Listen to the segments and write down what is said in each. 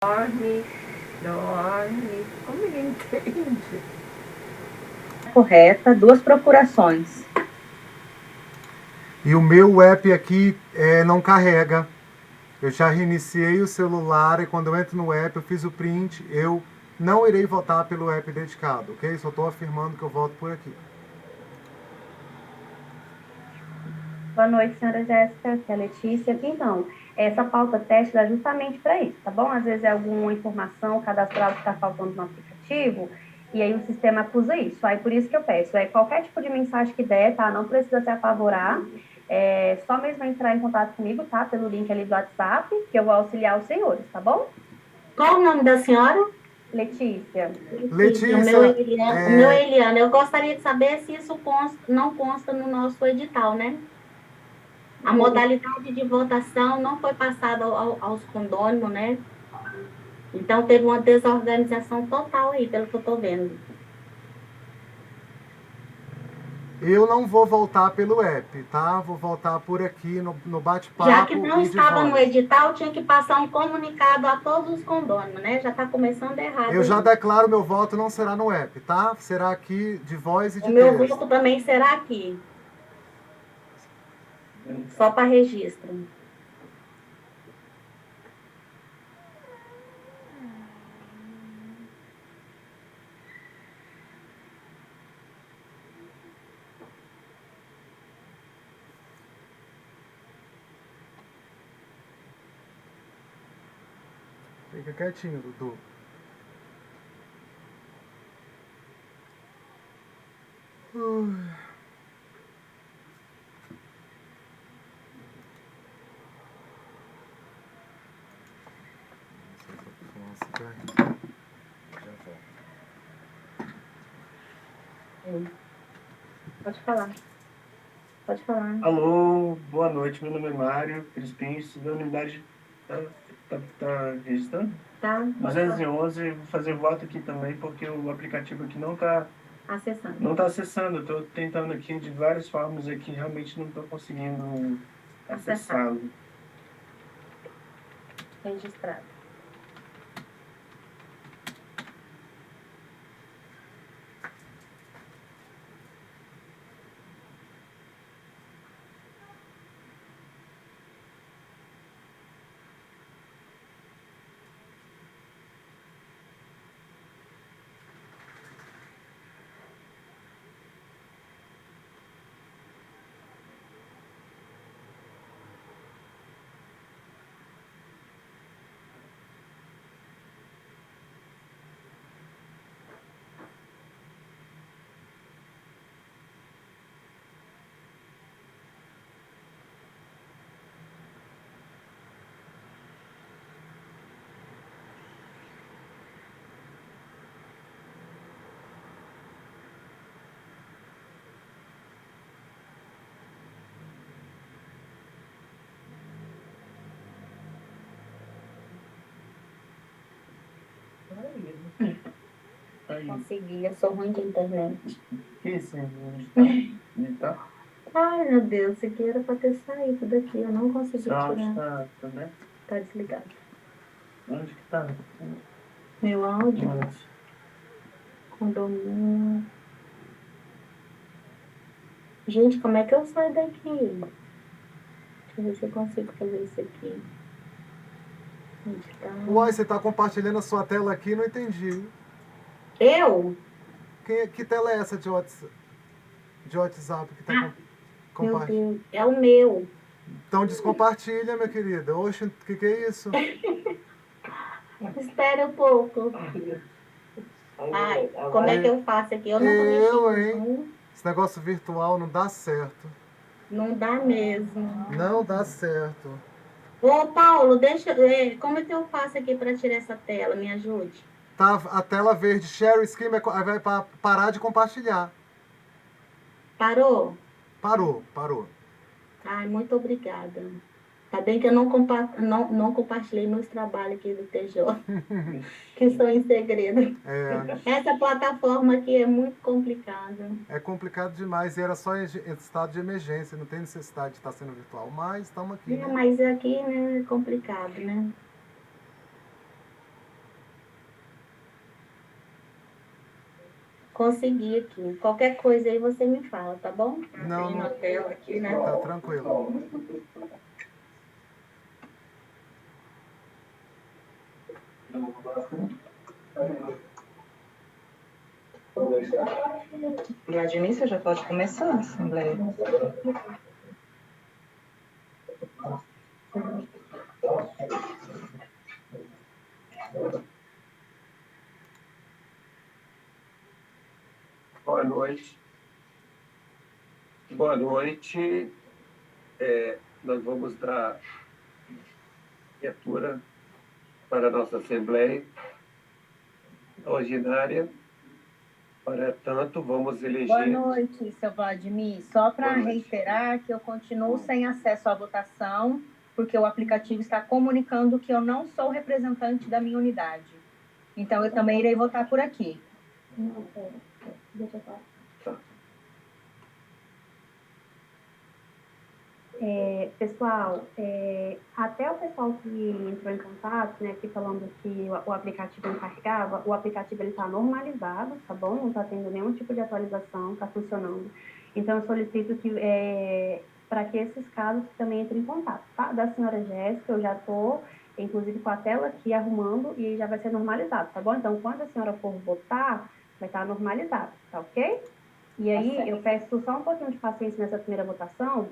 Dorme, dorme. Como ninguém entende? Correta, 2 procurações. E o meu app aqui não carrega. Eu já reiniciei o celular e quando eu entro no app, eu fiz o print, eu não irei votar pelo app dedicado, ok? Só estou afirmando que eu voto por aqui. Boa noite, senhora Jéssica, aqui é a Letícia. Então, essa pauta teste é justamente para isso, tá bom? Às vezes é alguma informação cadastral que está faltando no aplicativo, e aí o sistema acusa isso. Aí por isso que eu peço, qualquer tipo de mensagem que der, tá? Não precisa se apavorar, só mesmo entrar em contato comigo, tá? Pelo link ali do WhatsApp, que eu vou auxiliar os senhores, tá bom? Qual o nome da senhora? Letícia. Letícia, O meu é Eliana. Eu gostaria de saber se isso não consta no nosso edital, né? A modalidade de votação não foi passada aos condôminos, né? Então, teve uma desorganização total aí, pelo que eu estou vendo. eu não vou voltar pelo app, tá? Vou voltar por aqui no bate-papo. Já que não e de estava voz. no edital, tinha que passar um comunicado a todos os condôminos, né? Já está começando errado. Eu já declaro meu voto não será no app, tá? Será aqui de voz e de texto. O meu texto. voto também será aqui. Só para registro. Fica quietinho, Dudu. Pode falar. Pode falar. Alô, boa noite. Meu nome é Mário Crispim, estudando na unidade. Tá registrando? Tá. 211, vou fazer voto aqui também, porque o aplicativo aqui não está Acessando. não tá acessando. Estou tentando aqui de várias formas aqui, realmente não estou conseguindo acessá-lo. Registrado. Consegui, eu sou ruim de internet. Que isso? Tá? Ai, meu Deus, isso aqui era para ter saído daqui, eu não consegui tirar. Tá, né? Tá desligado. Onde que tá? Meu áudio? Onde? Condomínio. Gente, como é que eu saio daqui? Deixa eu ver se eu consigo fazer isso aqui. Uai, você tá compartilhando a sua tela aqui? Não entendi. Eu? Que tela é essa de WhatsApp que tá compartilhando? Meu Deus, é o meu. Então descompartilha, minha querida. Oxe, o que é isso? Espera um pouco. Ai, como é que eu faço aqui? Eu não tô mexendo. hein? Esse negócio virtual não dá certo. Não dá mesmo. Não dá certo. Ô, Paulo, como é que eu faço aqui para tirar essa tela? Me ajude. Tá a tela verde, share screen, vai parar de compartilhar. Parou? Parou. Ai, muito obrigada. Tá bem que eu não compartilhei meus trabalhos aqui do TJ, que são em segredo. Essa plataforma aqui é muito complicada. É complicado demais e era só em estado de emergência, não tem necessidade de estar sendo virtual, mas estamos aqui. Mas aqui, né, é complicado, né? Consegui aqui. Qualquer coisa aí você me fala, tá bom? Não, Tem na não, tela aqui, né? tá tranquilo. Vladimir, você já pode começar a assembleia. Boa noite. Boa noite. Nós vamos dar abertura para a nossa Assembleia Ordinária. Para tanto, vamos Boa eleger. noite, seu Vladimir. Só para Boa noite. reiterar que eu continuo sem acesso à votação, porque o aplicativo está comunicando que eu não sou representante da minha unidade. Então, eu também irei votar por aqui. Deixa eu falar. Tá. Pessoal, até o pessoal que entrou em contato, né, aqui falando que o aplicativo não carregava, o aplicativo está normalizado, tá bom? Não está tendo nenhum tipo de atualização, está funcionando. Então, eu solicito que, para que esses casos também entrem em contato, tá? Da senhora Jéssica, eu já estou, inclusive, com a tela aqui arrumando e já vai ser normalizado, tá bom? Então, quando a senhora for votar, vai estar normalizado, tá ok? E aí, eu peço só um pouquinho de paciência nessa primeira votação,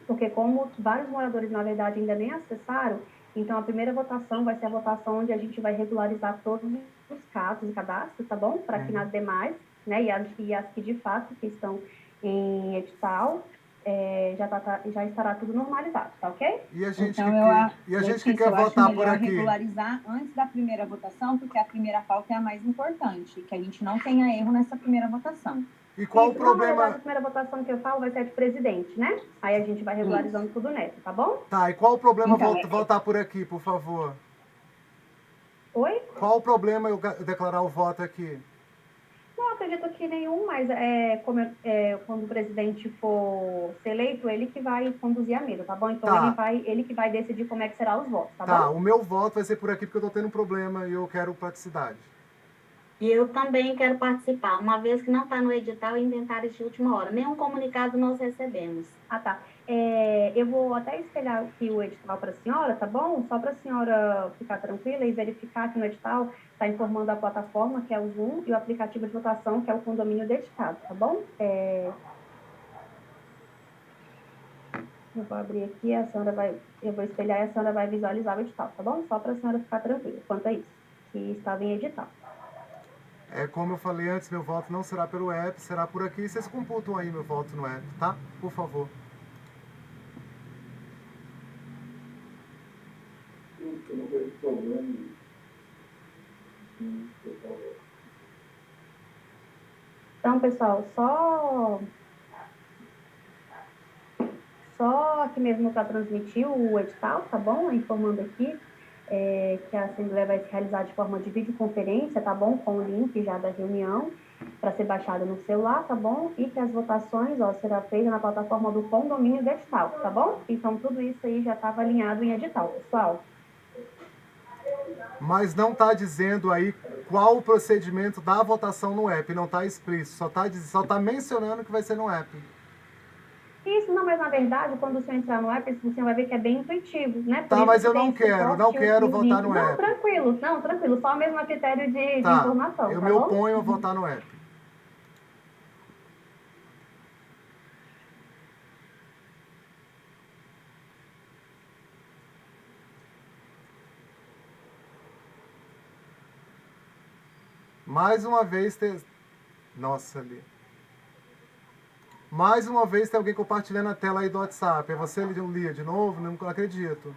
porque como vários moradores, na verdade, ainda nem acessaram, então a primeira votação vai ser a votação onde a gente vai regularizar todos os casos e cadastros, tá bom? Para que nas demais, né, e as que de fato que estão em edital, já estará tudo normalizado, tá ok? E a gente Então, e a gente que Letícia, quer eu acho votar por melhor aqui? regularizar antes da primeira votação, porque a primeira pauta é a mais importante, que a gente não tenha erro nessa primeira votação. E qual o Isso, não, na verdade, problema? a primeira votação que eu falo vai ser a de presidente, né? Aí a gente vai regularizando tudo nessa, tá bom? Tá, e qual o problema Então, votar por aqui, por favor? Oi? Qual o problema eu declarar o voto aqui? Não acredito que nenhum, mas quando o presidente for ser eleito, ele que vai conduzir a mesa, tá bom? Então Tá. ele que vai decidir como é que serão os votos, tá Tá, bom? o meu voto vai ser por aqui porque eu tô tendo um problema e eu quero praticidade. E eu também quero participar, uma vez que não está no edital e inventários de última hora. Nenhum comunicado nós recebemos. Ah, tá. Eu vou até espelhar aqui o edital para a senhora, tá bom? Só para a senhora ficar tranquila e verificar que no edital está informando a plataforma, que é o Zoom, e o aplicativo de votação, que é o condomínio dedicado, tá bom? Eu vou abrir aqui, eu vou espelhar e a senhora vai visualizar o edital, tá bom? Só para a senhora ficar tranquila quanto a isso, que estava em edital. Como eu falei antes, meu voto não será pelo app, será por aqui. Vocês computam aí meu voto no app, tá? Por favor. Então, pessoal, só aqui mesmo para transmitir o edital, tá bom? Informando aqui que a Assembleia vai se realizar de forma de videoconferência, tá bom? Com o link já da reunião, para ser baixado no celular, tá bom? E que as votações, será feita na plataforma do condomínio do edital, tá bom? Então, tudo isso aí já estava alinhado em edital, pessoal. Mas não está dizendo aí qual o procedimento da votação no app, não está explícito, só tá mencionando que vai ser no app. Isso, não, mas na verdade, quando o senhor entrar no app, o senhor vai ver que é bem intuitivo, né? Por Tá, isso mas que eu tem não esse quero suporte votar link. no Não, app. tranquilo, só mesmo a critério de Tá, informação, eu tá me bom? oponho a votar no app. Mais uma vez Nossa, ali. Mais uma vez tem alguém compartilhando a tela aí do WhatsApp. É você, Lia, de novo? Não acredito.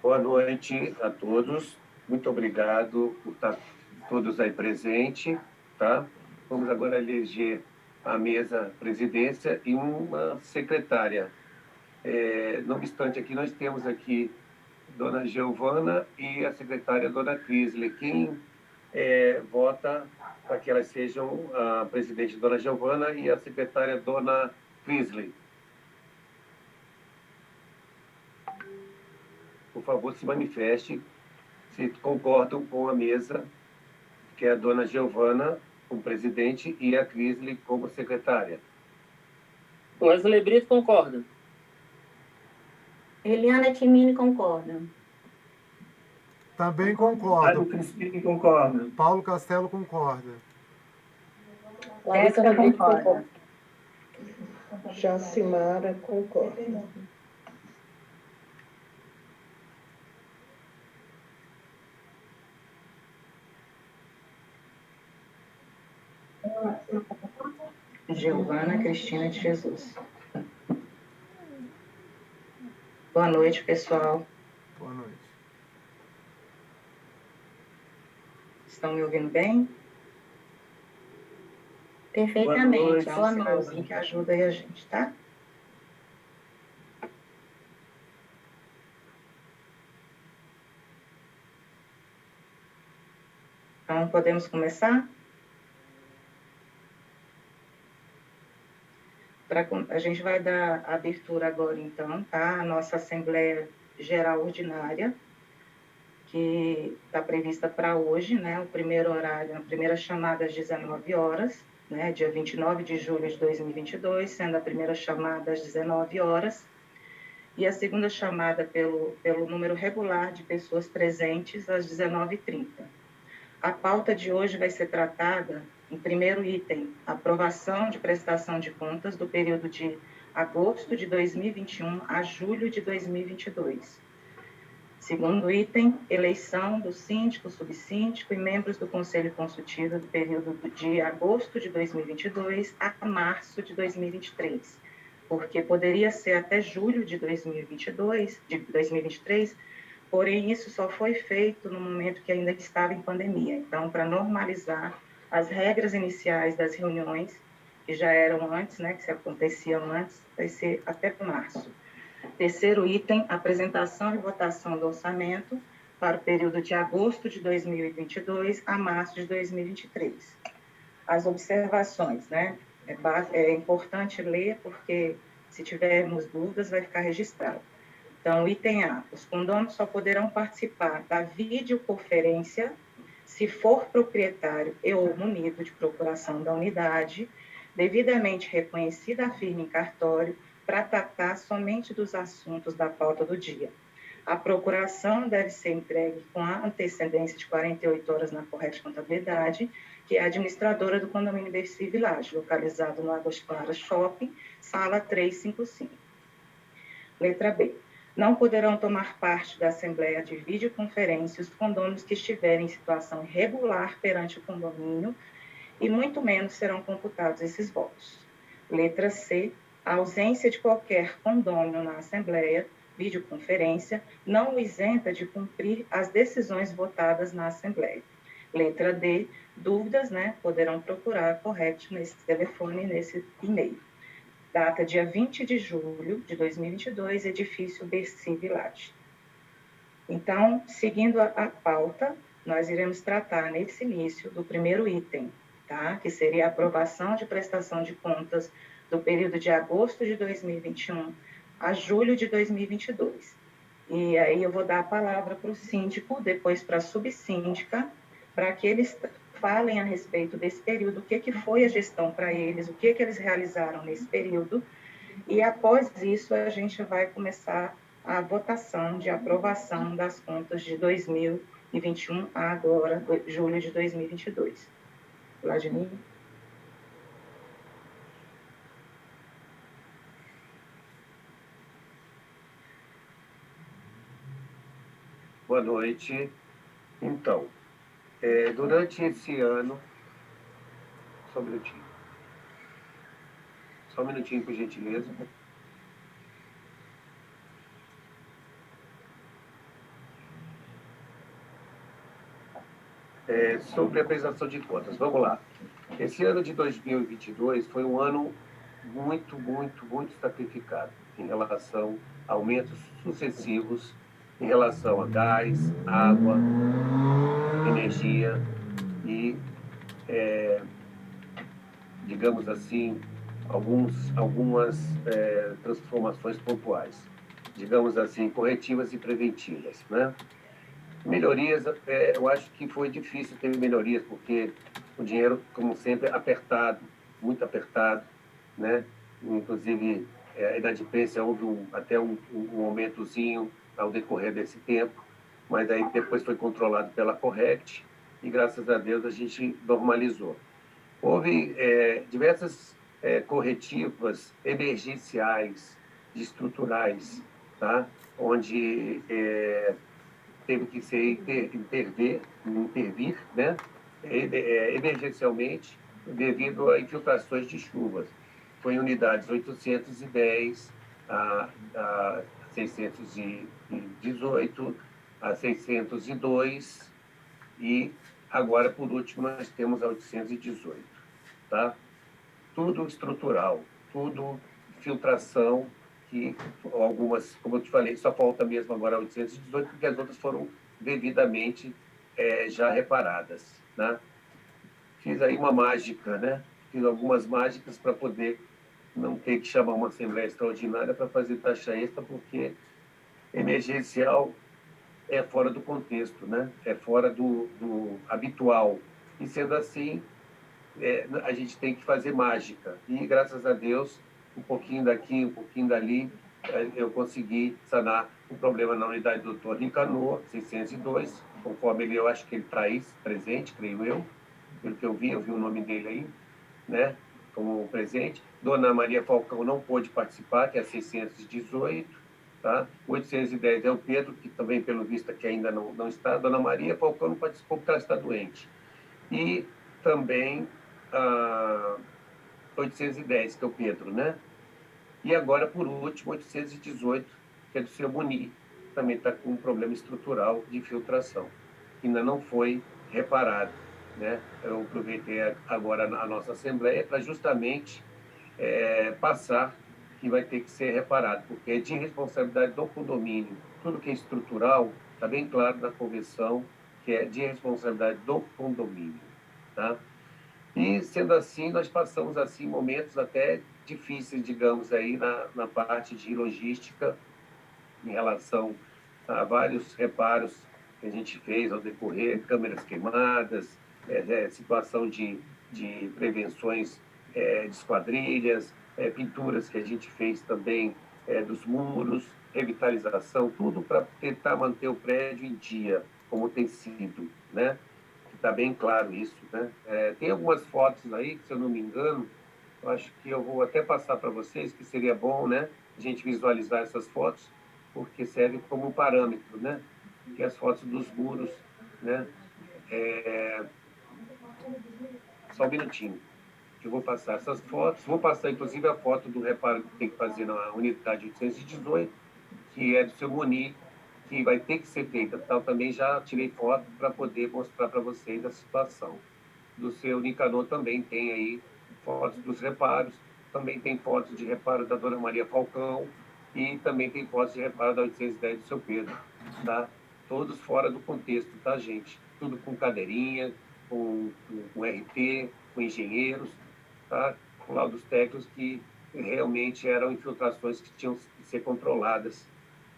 Boa noite a todos. Muito obrigado por estar todos aí presentes, tá? Vamos agora eleger a mesa presidência e uma secretária. Não obstante, aqui nós temos aqui Dona Giovana e a secretária Dona Crisle. Quem vota para que elas sejam a presidente Dona Giovana e a secretária Dona Crisley. Por favor, se manifeste se concordam com a mesa, que é a Dona Giovana como presidente e a Crisley como secretária. Wesley Brito concorda. Eliana Timini concorda. Também Mário concordo. Crispim concorda. Paulo Castelo concorda. Larissa Rodrigues concorda. Jacimara concorda. Giovana Cristina de Jesus. Boa noite, pessoal. Boa noite. Estão me ouvindo bem? Perfeitamente. Dá Boa um noite. sinalzinho que ajuda aí a gente, tá? Então, podemos começar? A gente vai dar abertura agora, então, tá? A nossa Assembleia Geral Ordinária, que está prevista para hoje, né? O primeiro horário, a primeira chamada às 19 horas, né? Dia 29 de julho de 2022, sendo a primeira chamada às 19 horas, e a segunda chamada pelo número regular de pessoas presentes às 19h30. A pauta de hoje vai ser tratada, em primeiro item, aprovação de prestação de contas do período de agosto de 2021 a julho de 2022. Segundo item, eleição do síndico, subsíndico e membros do Conselho Consultivo do período de agosto de 2022 a março de 2023, porque poderia ser até julho de 2023, porém isso só foi feito no momento que ainda estava em pandemia. Então, para normalizar as regras iniciais das reuniões, que já eram antes, né, que se aconteciam antes, vai ser até março. Terceiro item, apresentação e votação do orçamento para o período de agosto de 2022 a março de 2023. As observações, né? É importante ler, porque se tivermos dúvidas, vai ficar registrado. Então, item A, os condôminos só poderão participar da videoconferência se for proprietário e ou munido de procuração da unidade, devidamente reconhecida a firma em cartório, para tratar somente dos assuntos da pauta do dia. A procuração deve ser entregue com a antecedência de 48 horas na correta contabilidade, que é a administradora do condomínio Bercy Village, localizado no Águas Claras Shopping, sala 355. Letra B. Não poderão tomar parte da Assembleia de videoconferência os condôminos que estiverem em situação irregular perante o condomínio e muito menos serão computados esses votos. Letra C. A ausência de qualquer condômino na Assembleia, videoconferência, não o isenta de cumprir as decisões votadas na Assembleia. Letra D. Dúvidas, né, poderão procurar a Correct nesse telefone e nesse e-mail. Data dia 20 de julho de 2022, edifício Bercy Village. Então, seguindo a pauta, nós iremos tratar nesse início do primeiro item, tá? Que seria a aprovação de prestação de contas do período de agosto de 2021 a julho de 2022. E aí eu vou dar a palavra para o síndico, depois para a subsíndica, para que eles falem a respeito desse período, o que foi a gestão para eles, o que eles realizaram nesse período, e após isso a gente vai começar a votação de aprovação das contas de 2021 a agora, julho de 2022. Vladimir? Boa noite. Então, durante esse ano... Só um minutinho. Só um minutinho, por gentileza. Sobre a apresentação de contas, vamos lá. Esse ano de 2022 foi um ano muito sacrificado em relação a aumentos sucessivos em relação a gás, água, energia, e, digamos assim, algumas transformações pontuais, digamos assim, corretivas e preventivas, né? Melhorias, eu acho que foi difícil ter melhorias, porque o dinheiro, como sempre, é apertado, muito apertado, né? Inclusive, a inadimplência houve até um aumentozinho ao decorrer desse tempo, mas aí depois foi controlado pela Correct e, graças a Deus, a gente normalizou. Houve diversas corretivas emergenciais, estruturais, tá? Onde teve que ser intervir, né? Emergencialmente, devido a infiltrações de chuvas. Foi em unidades 810, a 618, a 602 e agora, por último, nós temos a 818, tá? Tudo estrutural, tudo filtração, que algumas, como eu te falei, só falta mesmo agora a 818, porque as outras foram devidamente já reparadas, né? Fiz aí uma mágica, né? Fiz algumas mágicas para poder não ter que chamar uma assembleia extraordinária para fazer taxa extra, porque emergencial é fora do contexto, né? É fora do habitual. E sendo assim, a gente tem que fazer mágica. E, graças a Deus, um pouquinho daqui, um pouquinho dali, eu consegui sanar o problema na unidade do Dr. Nicanor, 602, conforme eu acho que ele está aí presente, creio eu, pelo que eu vi o nome dele aí, né, como presente. Dona Maria Falcão não pôde participar, que é 618, tá? 810 é o Pedro, que também, pelo visto, aqui ainda não está. Dona Maria Falcão não participou porque ela está doente. E também 810, que é o Pedro, né? E agora, por último, 818, que é do seu Muni, também está com um problema estrutural de infiltração, que ainda não foi reparado, né? Eu aproveitei agora a nossa Assembleia para justamente passar que vai ter que ser reparado, porque é de responsabilidade do condomínio. Tudo que é estrutural está bem claro na convenção que é de responsabilidade do condomínio, tá? E, sendo assim, nós passamos assim momentos até difíceis, digamos, aí na parte de logística, em relação a vários reparos que a gente fez ao decorrer, câmeras queimadas, situação de prevenções de esquadrilhas, pinturas que a gente fez também dos muros, revitalização, tudo para tentar manter o prédio em dia, como tem sido, né? Está bem claro isso, né? Tem algumas fotos aí, que, se eu não me engano, eu acho que eu vou até passar para vocês, que seria bom, né, a gente visualizar essas fotos, porque serve como um parâmetro, né? Que as fotos dos muros, né? Só um minutinho, que eu vou passar essas fotos. Vou passar, inclusive, a foto do reparo que tem que fazer na unidade 818, que é do seu Moni, que vai ter que ser feita. Então, também já tirei foto para poder mostrar para vocês a situação. Do seu Nicanor também tem aí fotos dos reparos, também tem fotos de reparo da Dona Maria Falcão e também tem fotos de reparo da 810 do seu Pedro, tá? Todos fora do contexto, tá, gente? Tudo com cadeirinha, com RT, com engenheiros, tá? Com laudos técnicos que realmente eram infiltrações que tinham que ser controladas,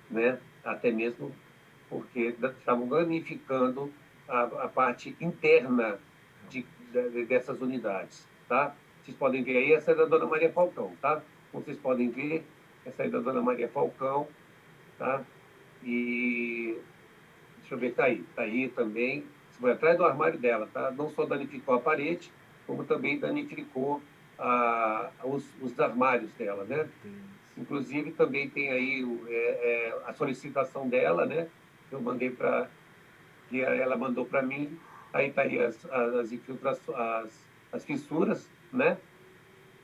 né? Até mesmo porque estavam danificando a parte interna dessas unidades, tá? Vocês podem ver aí, essa é da Dona Maria Falcão, tá? Como vocês podem ver, essa é da Dona Maria Falcão, tá? E deixa eu ver, tá aí também. Você foi atrás do armário dela, tá? Não só danificou a parede, como também danificou os armários dela, né? Inclusive, também tem aí a solicitação dela, né? Eu mandei para... que ela mandou para mim. Aí tá aí as infiltrações, as fissuras, né?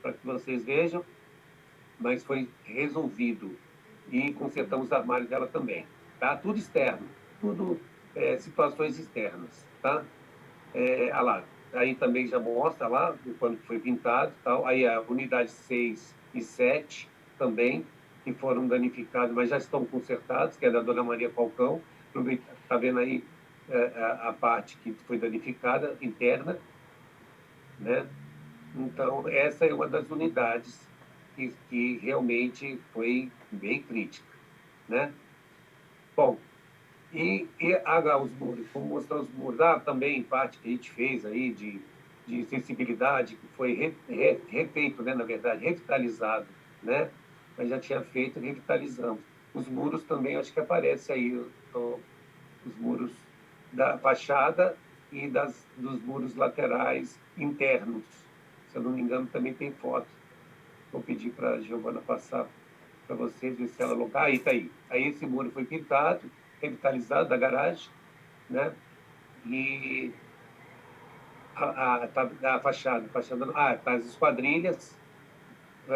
Para que vocês vejam. Mas foi resolvido. E consertamos os armários dela também, tá? Tudo externo. Tudo situações externas, tá? Lá. Aí também já mostra lá quando foi pintado, tal. Aí a unidade 6 e 7 também, que foram danificados, mas já estão consertados, que é da Dona Maria Falcão. Está vendo aí a parte que foi danificada, interna, né? Então, essa é uma das unidades que realmente foi bem crítica, né? Bom, os muros, como mostrar os muros, também parte que a gente fez aí de sensibilidade, que foi refeito, né, na verdade, revitalizado, né? Mas já tinha feito e revitalizamos. Os muros também, acho que aparece aí, os muros da fachada e dos muros laterais internos. Se eu não me engano, também tem foto. Vou pedir para a Giovana passar para vocês, ver se ela local. Aí, está aí. Aí esse muro foi pintado, revitalizado da garagem, né? E a fachada, tá as esquadrilhas.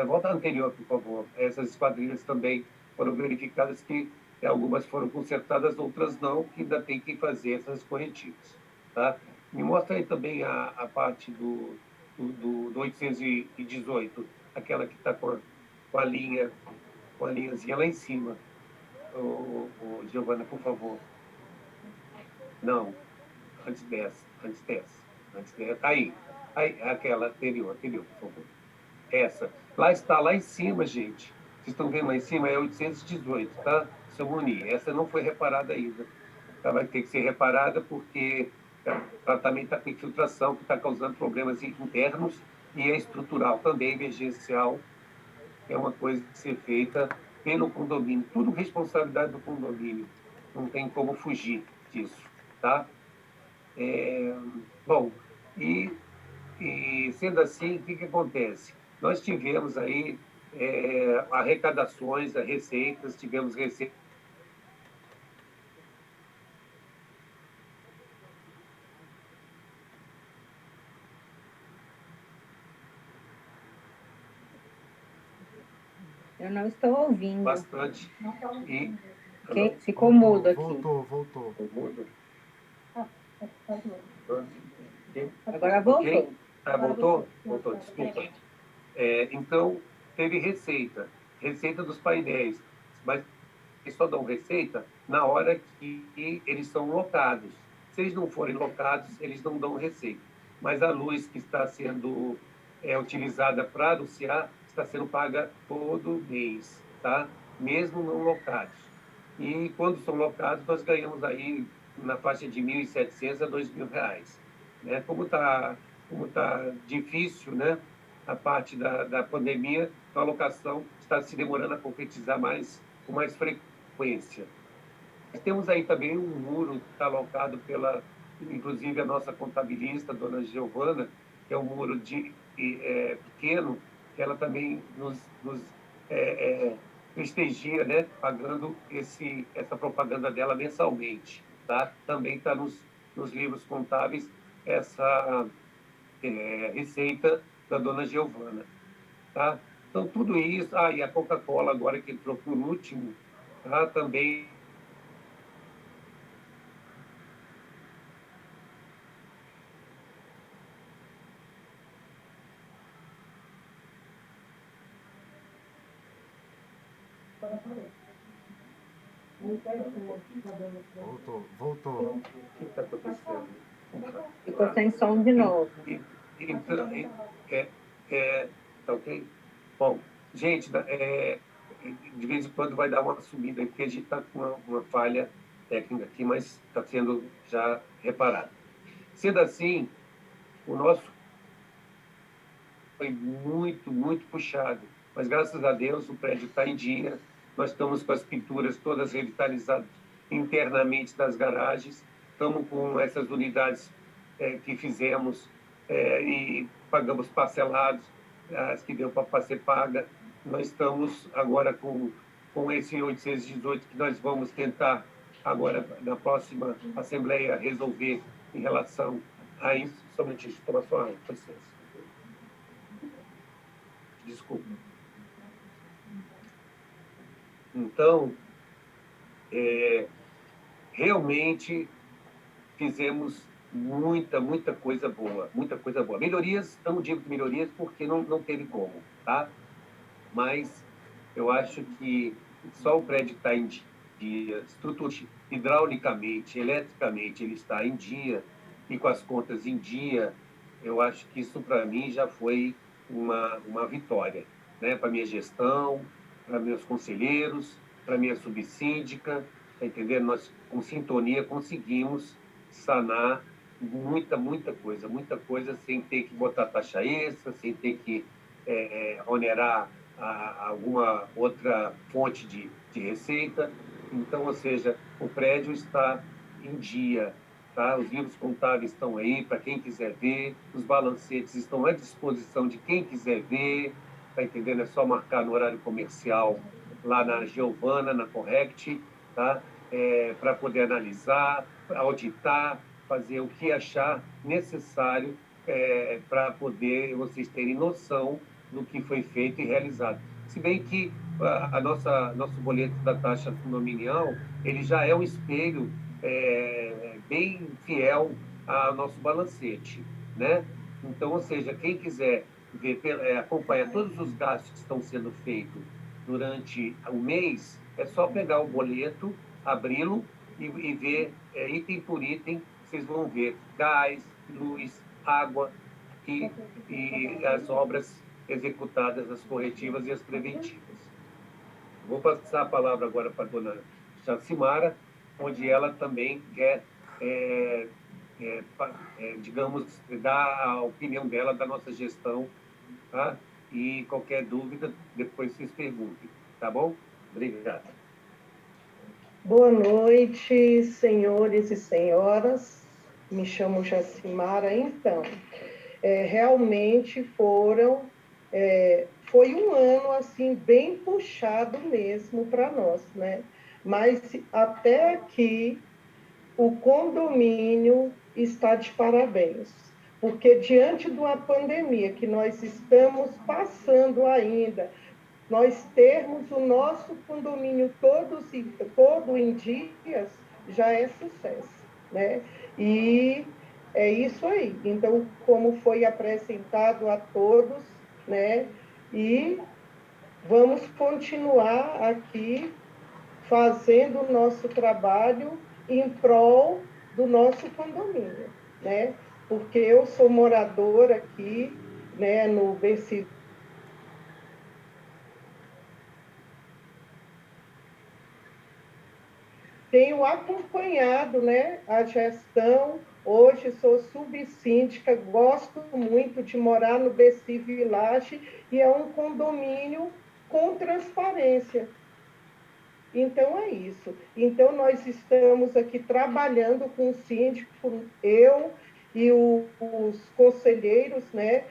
Volta anterior, por favor. Essas esquadrilhas também foram verificadas que algumas foram consertadas, outras não, que ainda tem que fazer essas corretivas. Tá? Me mostra aí também a parte do 818, aquela que está com a linha, com a linhazinha lá em cima. Giovana, por favor. Não, antes dessa. Aí, aquela anterior, por favor. Essa. Lá está, lá em cima, gente. Vocês estão vendo lá em cima? É 818, tá? Seu Muni. Essa não foi reparada ainda. Ela vai ter que ser reparada porque ela também está com infiltração, que está causando problemas internos e é estrutural também, emergencial. É uma coisa que ser feita pelo condomínio. Tudo responsabilidade do condomínio. Não tem como fugir disso, tá? Bom, e sendo assim, o que acontece? Nós tivemos aí arrecadações, receitas, tivemos receitas. Eu não estou ouvindo. Bastante. Ficou mudo aqui. Voltou. Mudo? Agora voltou. Okay. Voltou? Voltou, desculpa. Então, teve receita dos painéis, mas eles só dão receita na hora que eles são locados. Se eles não forem locados, eles não dão receita. Mas a luz que está sendo utilizada para anunciar está sendo paga todo mês, tá? Mesmo não locados. E quando são locados, nós ganhamos aí na faixa de R$ 1.700 a R$ 2.000. Né? Como tá difícil, né? A parte da pandemia, então a locação está se demorando a concretizar com mais frequência. Nós temos aí também um muro que está alocado inclusive, a nossa contabilista, dona Giovana, que é um muro pequeno, que ela também nos prestigia, né? Pagando essa propaganda dela mensalmente. Tá? Também está nos livros contábeis essa receita da dona Giovana. Tá? Então, tudo isso... e a Coca-Cola, agora que entrou por último, tá? Também... Voltou. O que está acontecendo? Ficou sem som de novo. Tá ok? Bom, gente, de vez em quando vai dar uma sumida aí, porque a gente está com uma falha técnica aqui, mas está sendo já reparado. Sendo assim, o nosso foi muito, muito puxado, mas graças a Deus o prédio está em dia, nós estamos com as pinturas todas revitalizadas internamente das garagens, estamos com essas unidades que fizemos e pagamos parcelados, as que deu para ser paga. Nós estamos agora com esse 818 que nós vamos tentar agora, na próxima Assembleia, resolver em relação a isso. Só um minutinho, toma sua água, com licença. Desculpa. Então, realmente fizemos muita coisa boa, Melhorias, eu não digo que melhorias porque não teve como, tá? Mas eu acho que só o prédio está em dia, hidraulicamente, eletricamente, ele está em dia, e com as contas em dia, eu acho que isso, para mim, já foi uma vitória, né? Para minha gestão, para meus conselheiros, para minha subsíndica, tá entendendo? Nós, com sintonia, conseguimos sanar muita coisa, sem ter que botar taxa extra, sem ter que onerar alguma outra fonte de receita. Então, ou seja, o prédio está em dia, tá? Os livros contábeis estão aí para quem quiser ver, os balancetes estão à disposição de quem quiser ver, tá entendendo? É só marcar no horário comercial lá na Giovana, na Correct, tá? Para poder analisar, auditar, fazer o que achar necessário para poder vocês terem noção do que foi feito e realizado. Se bem que nosso boleto da taxa condominial, ele já é um espelho bem fiel ao nosso balancete, né? Então, ou seja, quem quiser ver, acompanhar todos os gastos que estão sendo feitos durante o mês, é só pegar o boleto, abri-lo e ver item por item, vocês vão ver gás, luz, água e as obras executadas, as corretivas e as preventivas. Vou passar a palavra agora para a dona Jacimara, onde ela também quer, digamos, dar a opinião dela da nossa gestão, tá? E qualquer dúvida, depois vocês perguntem, tá bom? Obrigado. Boa noite, senhores e senhoras. Me chamo Jacimara. Então, realmente foi um ano assim bem puxado mesmo para nós, né? Mas até aqui o condomínio está de parabéns, porque diante de uma pandemia que nós estamos passando ainda, nós termos o nosso condomínio todo em dias já é sucesso, né? E é isso aí. Então, como foi apresentado a todos, né? E vamos continuar aqui fazendo o nosso trabalho em prol do nosso condomínio, né? Porque eu sou moradora aqui, né, no versículo. Tenho acompanhado, né, a gestão. Hoje sou subsíndica, gosto muito de morar no Bessi Village e é um condomínio com transparência. Então, é isso. Então, nós estamos aqui trabalhando com o síndico, eu e os conselheiros, né?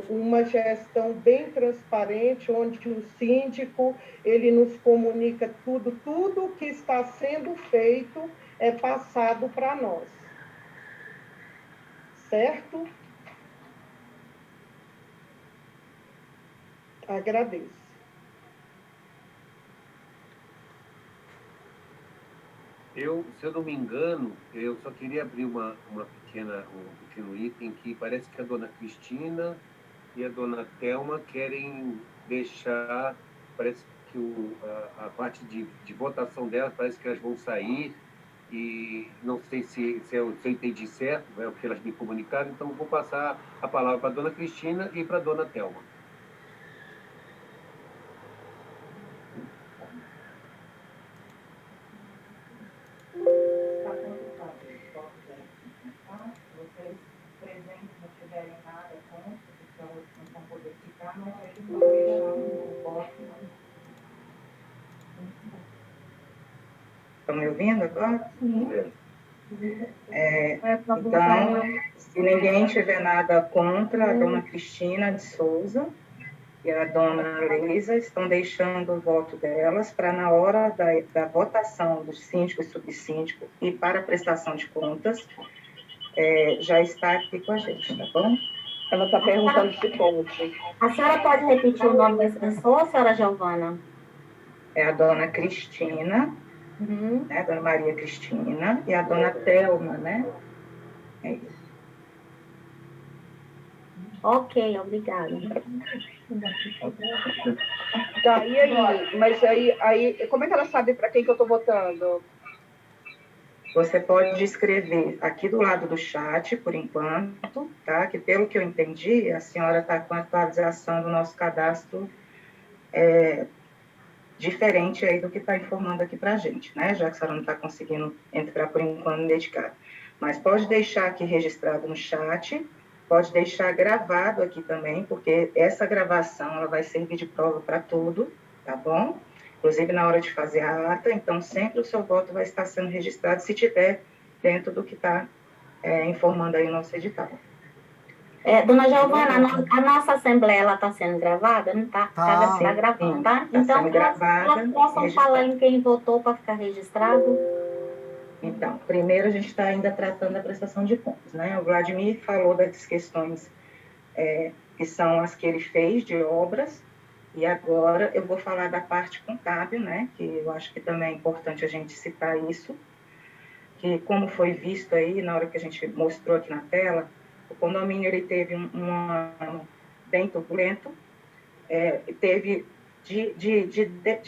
Uma gestão bem transparente, onde o síndico, ele nos comunica tudo que está sendo feito é passado para nós. Certo? Agradeço. Se eu não me engano, eu só queria abrir um pequeno item que parece que a dona Cristina e a dona Thelma querem deixar, parece que a parte de votação delas, parece que elas vão sair, e não sei se eu entendi certo, é o que elas me comunicaram, então vou passar a palavra para a dona Cristina e para a dona Thelma. Estão me ouvindo agora? Então, se ninguém tiver nada contra, a dona Cristina de Souza e a dona Leisa estão deixando o voto delas para, na hora da votação do síndico e subsíndico e para a prestação de contas, já está aqui com a gente, tá bom? Ela está perguntando se pode. A senhora pode repetir o nome das pessoas, senhora Giovana? É a dona Cristina, né, a dona Maria Cristina, e a dona Thelma, né? É isso. Ok, obrigada. Tá, e aí? Mas aí, como é que ela sabe para quem que eu estou votando? Você pode escrever aqui do lado do chat, por enquanto, tá? Que pelo que eu entendi, a senhora está com a atualização do nosso cadastro diferente aí do que está informando aqui para a gente, né? Já que a senhora não está conseguindo entrar por enquanto no dedicado. Mas pode deixar aqui registrado no chat, pode deixar gravado aqui também, porque essa gravação ela vai servir de prova para tudo, tá bom? Inclusive na hora de fazer a ata, então sempre o seu voto vai estar sendo registrado se tiver dentro do que está informando aí o nosso edital. Dona Giovana, a nossa assembleia ela está sendo gravada? Não está? Está gravando, tá? Então, possam falar em quem votou para ficar registrado? Então, primeiro a gente está ainda tratando da prestação de contas, né? O Vladimir falou das questões que são as que ele fez de obras, e agora eu vou falar da parte contábil, né? Que eu acho que também é importante a gente citar isso, que como foi visto aí, na hora que a gente mostrou aqui na tela, o condomínio ele teve um ano bem turbulento, teve de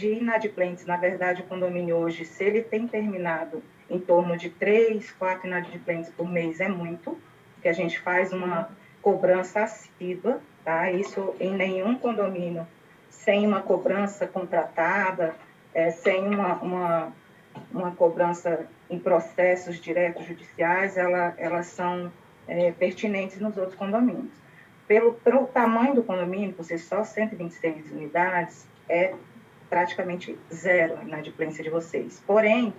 inadimplentes. Na verdade, o condomínio hoje, se ele tem terminado em torno de 3, 4 inadimplentes por mês, é muito, porque a gente faz uma cobrança assídua, tá? Isso em nenhum condomínio, sem uma cobrança contratada, sem uma cobrança em processos diretos judiciais, elas são pertinentes nos outros condomínios. Pelo tamanho do condomínio, por ser só 126 unidades, é praticamente zero a inadimplência de vocês. Porém,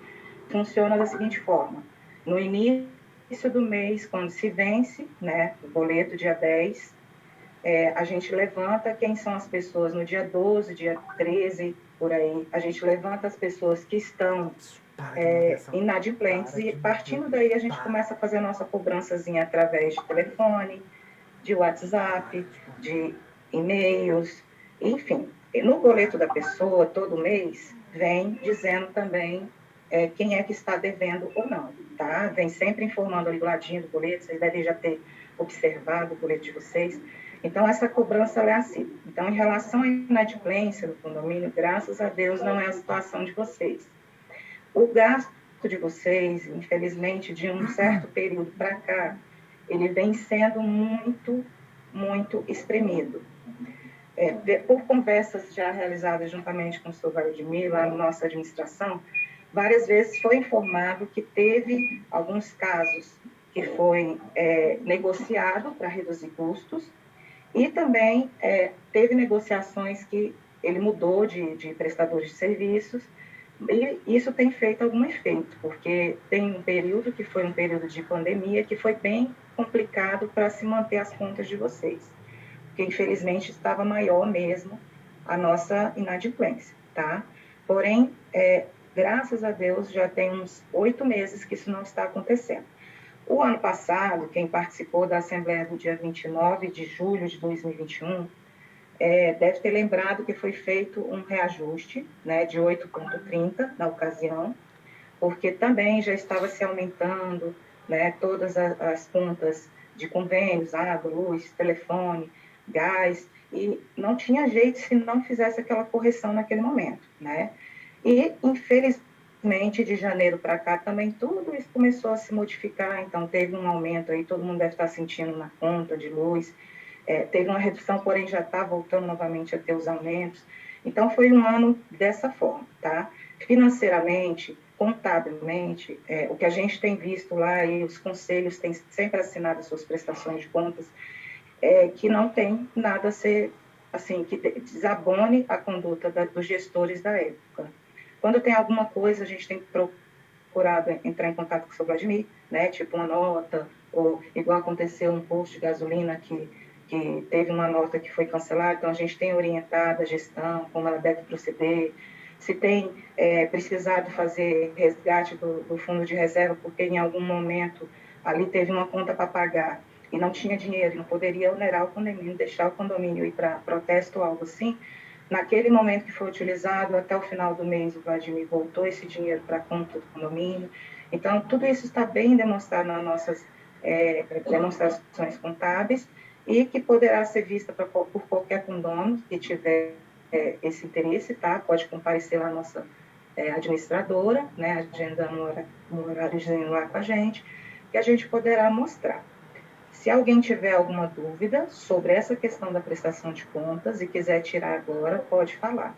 funciona da seguinte forma: no início do mês, quando se vence, né, o boleto, dia 10, a gente levanta quem são as pessoas no dia 12, dia 13, por aí. A gente levanta as pessoas que estão inadimplentes, e partindo daí a gente começa a fazer a nossa cobrançazinha através de telefone, de WhatsApp, de e-mails, enfim. No boleto da pessoa, todo mês, vem dizendo também quem é que está devendo ou não, tá? Vem sempre informando ali do ladinho do boleto, vocês devem já ter observado o boleto de vocês. Então, essa cobrança é assim. Então, em relação à inadimplência do condomínio, graças a Deus, não é a situação de vocês. O gasto de vocês, infelizmente, de um certo período para cá, ele vem sendo muito, muito espremido. Por conversas já realizadas juntamente com o senhor Vladimir, lá na nossa administração, várias vezes foi informado que teve alguns casos que foi negociado para reduzir custos, e também teve negociações que ele mudou de prestadores de serviços, e isso tem feito algum efeito, porque tem um período que foi um período de pandemia que foi bem complicado para se manter as contas de vocês, porque infelizmente estava maior mesmo a nossa inadimplência, tá? Porém, graças a Deus, já tem uns 8 meses que isso não está acontecendo. O ano passado, quem participou da Assembleia do dia 29 de julho de 2021, deve ter lembrado que foi feito um reajuste, né, de 8,30 na ocasião, porque também já estava se aumentando, né, todas as contas de convênios, água, luz, telefone, gás, e não tinha jeito se não fizesse aquela correção naquele momento, né? E, infelizmente, de janeiro para cá também tudo isso começou a se modificar, então teve um aumento aí, todo mundo deve estar sentindo na conta de luz, teve uma redução, porém já está voltando novamente a ter os aumentos. Então, foi um ano dessa forma, tá? Financeiramente, contabilmente, o que a gente tem visto lá, e os conselhos têm sempre assinado as suas prestações de contas, que não tem nada a ser, assim, que desabone a conduta dos gestores da época. Quando tem alguma coisa, a gente tem procurado entrar em contato com o seu Vladimir, né, tipo uma nota, ou igual aconteceu um posto de gasolina que teve uma nota que foi cancelada, então a gente tem orientado a gestão, como ela deve proceder, se tem precisado fazer resgate do fundo de reserva, porque em algum momento ali teve uma conta para pagar e não tinha dinheiro, não poderia onerar o condomínio, deixar o condomínio ir para protesto ou algo assim. Naquele momento que foi utilizado, até o final do mês, o Vladimir voltou esse dinheiro para a conta do condomínio. Então, tudo isso está bem demonstrado nas nossas demonstrações contábeis, e que poderá ser vista por qualquer condômino que tiver esse interesse, tá? Pode comparecer lá a nossa administradora, né, agendando um horáriozinho lá com a gente, que a gente poderá mostrar. Se alguém tiver alguma dúvida sobre essa questão da prestação de contas e quiser tirar agora, pode falar.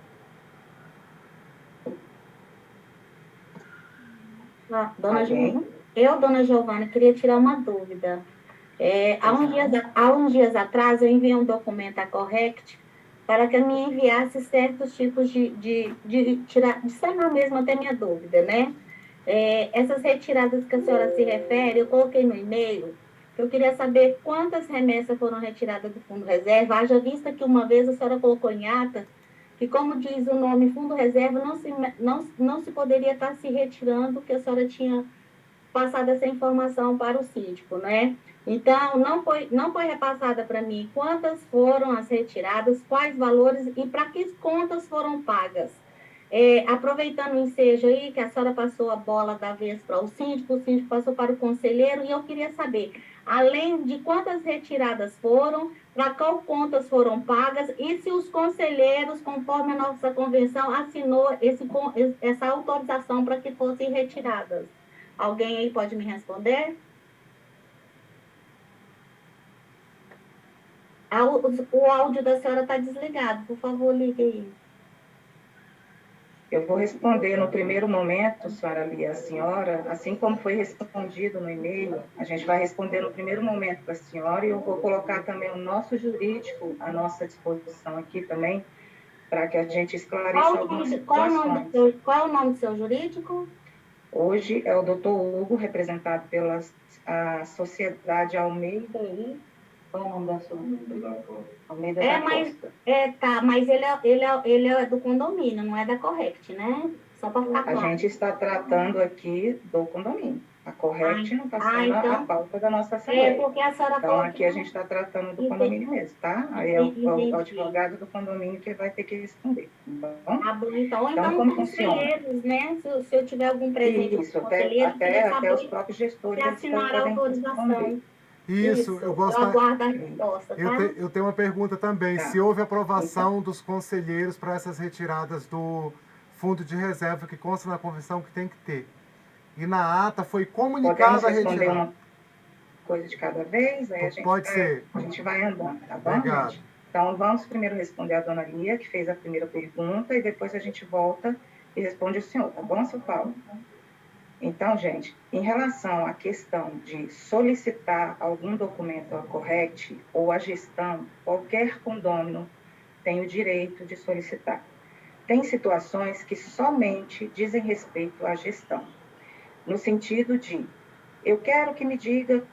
Dona Giovana, queria tirar uma dúvida. Há uns dias atrás, eu enviei um documento à Correct para que me enviasse certos tipos de sanar mesmo até minha dúvida, né? Essas retiradas que a senhora se refere, eu coloquei no e-mail. Eu queria saber quantas remessas foram retiradas do Fundo Reserva, haja vista que uma vez a senhora colocou em ata que, como diz o nome Fundo Reserva, não se poderia estar se retirando, que a senhora tinha passado essa informação para o síndico, né? Então, não foi repassada para mim quantas foram as retiradas, quais valores e para que contas foram pagas. Aproveitando o ensejo aí, que a senhora passou a bola da vez para o síndico passou para o conselheiro, e eu queria saber, além de quantas retiradas foram, para qual contas foram pagas, e se os conselheiros, conforme a nossa convenção, assinou essa autorização para que fossem retiradas. Alguém aí pode me responder? O áudio da senhora está desligado, por favor, ligue aí. Eu vou responder no primeiro momento, senhora Lia, a senhora, assim como foi respondido no e-mail, a gente vai responder no primeiro momento para a senhora, e eu vou colocar também o nosso jurídico à nossa disposição aqui também, para que a gente esclareça algumas situações. Qual é o nome do seu jurídico? Hoje é o doutor Hugo, representado pela Sociedade Almeida e... Qual é o nome da sua? Almeida da Costa. Mas ele é do condomínio, não é da Correct, né? Só para ficar claro. A gente está tratando aqui do condomínio. A Correct não está sendo a pauta da nossa assembleia. Porque a senhora então, aqui a gente está tratando do condomínio mesmo, tá? Aí é o advogado do condomínio que vai ter que responder. Tá bom? Então como funciona? Né? Se eu tiver algum presente Isso, até os próprios gestores assinar a autorização. Isso, eu gostaria. Eu aguardo a resposta, tá? Eu tenho uma pergunta também. Se houve aprovação dos conselheiros para essas retiradas do fundo de reserva que consta na convenção que tem que ter. E na ata foi comunicada a retirada. Uma coisa de cada vez, aí a gente vai andando, tá bom? Obrigado. Gente? Então, vamos primeiro responder a dona Lia, que fez a primeira pergunta, e depois a gente volta e responde o senhor, tá bom, seu Paulo? Então, gente, em relação à questão de solicitar algum documento à Correct ou à gestão, qualquer condômino tem o direito de solicitar. Tem situações que somente dizem respeito à gestão, no sentido de, eu quero que me diga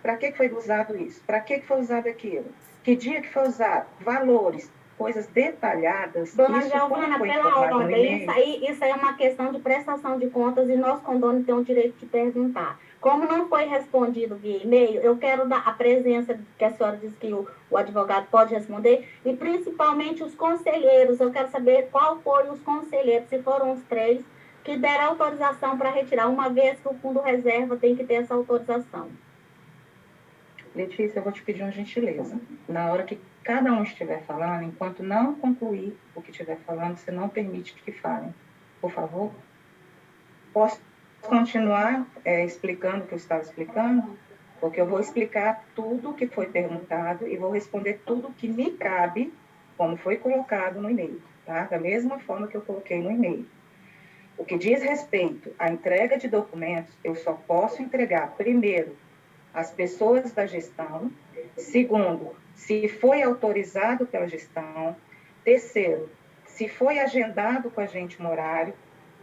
para que foi usado isso, para que foi usado aquilo, que dia que foi usado, valores, coisas detalhadas. Dona Giovana, pela ordem, isso aí é uma questão de prestação de contas e nós, condôminos, temos o direito de perguntar. Como não foi respondido via e-mail, eu quero dar a presença, que a senhora disse que o advogado pode responder, e principalmente os conselheiros. Eu quero saber qual foi os conselheiros, se foram os 3, que deram autorização para retirar, uma vez que o Fundo Reserva tem que ter essa autorização. Letícia, eu vou te pedir uma gentileza. Na hora que cada um estiver falando, enquanto não concluir o que estiver falando, você não permite que falem. Por favor? Posso continuar explicando o que eu estava explicando? Porque eu vou explicar tudo o que foi perguntado e vou responder tudo o que me cabe, como foi colocado no e-mail, tá? Da mesma forma que eu coloquei no e-mail. O que diz respeito à entrega de documentos, eu só posso entregar, primeiro, as pessoas da gestão, segundo, se foi autorizado pela gestão, terceiro, se foi agendado com a gente um horário,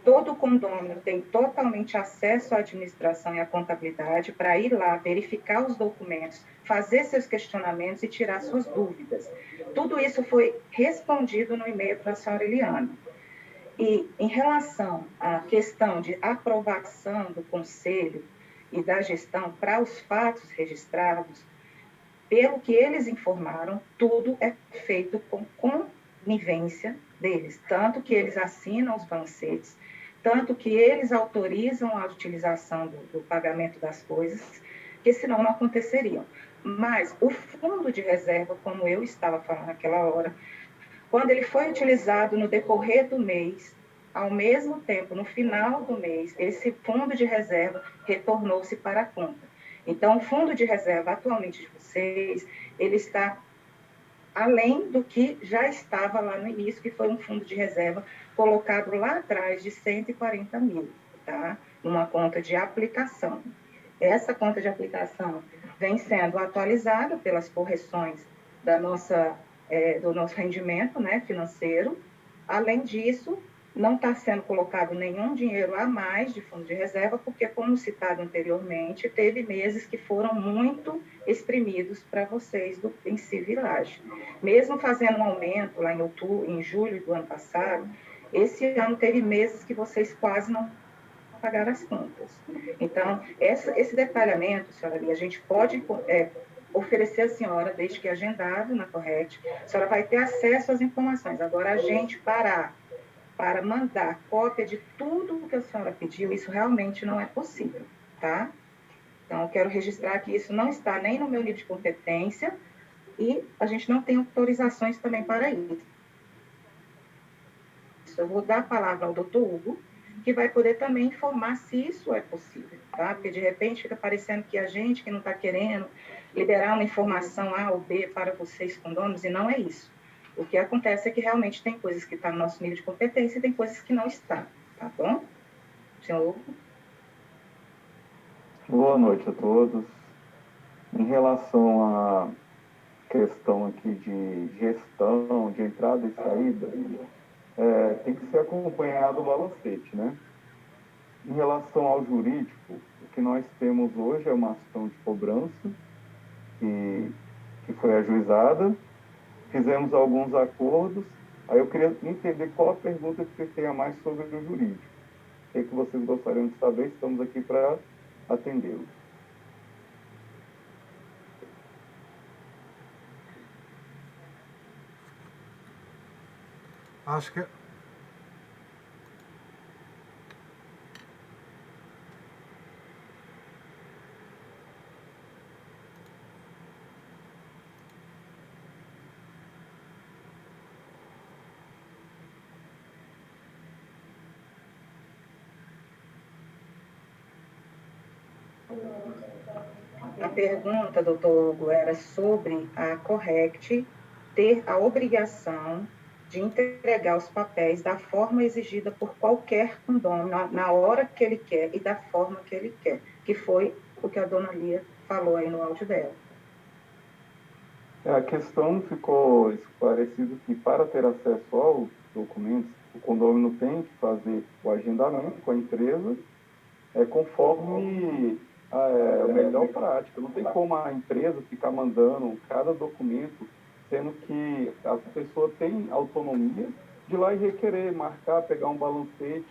todo condômino tem totalmente acesso à administração e à contabilidade para ir lá, verificar os documentos, fazer seus questionamentos e tirar suas dúvidas. Tudo isso foi respondido no e-mail para a senhora Eliana. E em relação à questão de aprovação do conselho e da gestão para os fatos registrados, pelo que eles informaram, tudo é feito com conivência deles, tanto que eles assinam os bancetes, tanto que eles autorizam a utilização do pagamento das coisas, que senão não aconteceriam. Mas o fundo de reserva, como eu estava falando naquela hora, quando ele foi utilizado no decorrer do mês, ao mesmo tempo, no final do mês, esse fundo de reserva retornou-se para a conta. Então, o fundo de reserva atualmente de vocês, ele está além do que já estava lá no início, que foi um fundo de reserva colocado lá atrás de 140 mil, tá? Numa conta de aplicação. Essa conta de aplicação vem sendo atualizada pelas correções da do nosso rendimento, né, financeiro. Além disso, não está sendo colocado nenhum dinheiro a mais de fundo de reserva, porque, como citado anteriormente, teve meses que foram muito exprimidos para vocês do Pense Village. Mesmo fazendo um aumento lá em julho do ano passado, esse ano teve meses que vocês quase não pagaram as contas. Então, esse detalhamento, senhora Lia, a gente pode oferecer à senhora, desde que agendado na Correct, a senhora vai ter acesso às informações. Agora, a gente para mandar cópia de tudo que a senhora pediu, isso realmente não é possível, tá? Então, eu quero registrar que isso não está nem no meu nível de competência e a gente não tem autorizações também para isso. Eu vou dar a palavra ao doutor Hugo, que vai poder também informar se isso é possível, tá? Porque, de repente, fica parecendo que a gente que não está querendo liberar uma informação A ou B para vocês, condôminos, e não é isso. O que acontece é que realmente tem coisas que estão no nosso nível de competência e tem coisas que não estão, tá bom? Senhor Hugo? Boa noite a todos. Em relação à questão aqui de gestão, de entrada e saída, tem que ser acompanhado o balancete, né? Em relação ao jurídico, o que nós temos hoje é uma ação de cobrança que foi ajuizada. Fizemos alguns acordos. Aí eu queria entender qual a pergunta que vocês têm a mais sobre o jurídico. O que vocês gostariam de saber? Estamos aqui para atendê-los. Acho que... A pergunta, doutor Hugo, era sobre a Correct ter a obrigação de entregar os papéis da forma exigida por qualquer condômino, na hora que ele quer e da forma que ele quer, que foi o que a dona Lia falou aí no áudio dela. A questão ficou esclarecida que, para ter acesso aos documentos, o condômino tem que fazer o agendamento com a empresa, conforme a melhor prática. Não tem como a empresa ficar mandando cada documento, sendo que a pessoa tem autonomia de ir lá e requerer, marcar, pegar um balancete.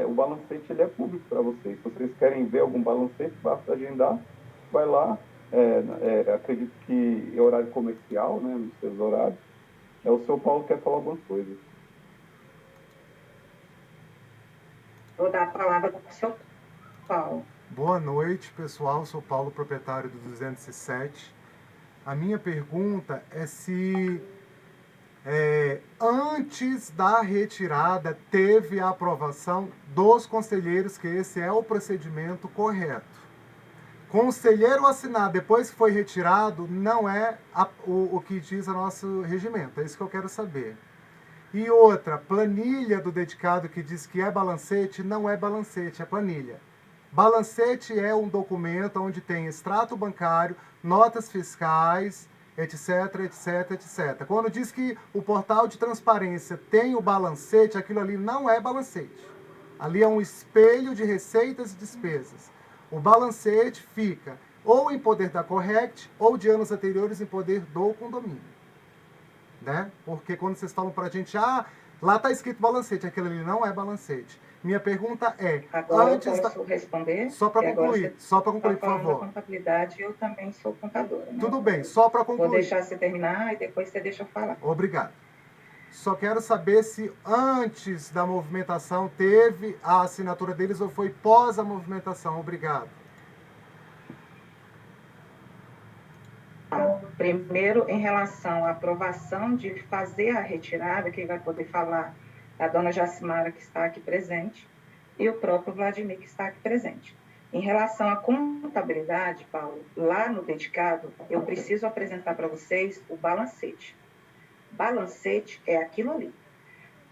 O balancete ele é público para vocês. Se vocês querem ver algum balancete, basta agendar, vai lá. Acredito que é horário comercial, né, nos seus horários. O seu Paulo quer falar alguma coisa. Vou dar a palavra para o seu Paulo. Boa noite, pessoal. Sou Paulo, proprietário do 207. A minha pergunta é se antes da retirada teve a aprovação dos conselheiros, que esse é o procedimento correto. Conselheiro assinar depois que foi retirado não é o que diz o nosso regimento. É isso que eu quero saber. E outra, planilha do dedicado que diz que é balancete, não é balancete, é planilha. Balancete é um documento onde tem extrato bancário, notas fiscais, etc, etc, etc. Quando diz que o portal de transparência tem o balancete, aquilo ali não é balancete. Ali é um espelho de receitas e despesas. O balancete fica ou em poder da Correct ou de anos anteriores em poder do condomínio. Né? Porque quando vocês falam pra gente, lá tá escrito balancete, aquilo ali não é balancete. Minha pergunta é... Agora eu posso responder? Só para concluir, por favor. Contabilidade, eu também sou contadora. Né? Tudo bem, só para concluir. Vou deixar você terminar e depois você deixa eu falar. Obrigado. Só quero saber se antes da movimentação teve a assinatura deles ou foi pós a movimentação. Obrigado. Primeiro, em relação à aprovação de fazer a retirada, quem vai poder falar é a dona Jacimara, que está aqui presente, e o próprio Vladimir, que está aqui presente. Em relação à contabilidade, Paulo, lá no dedicado, eu preciso apresentar para vocês o balancete. Balancete é aquilo ali.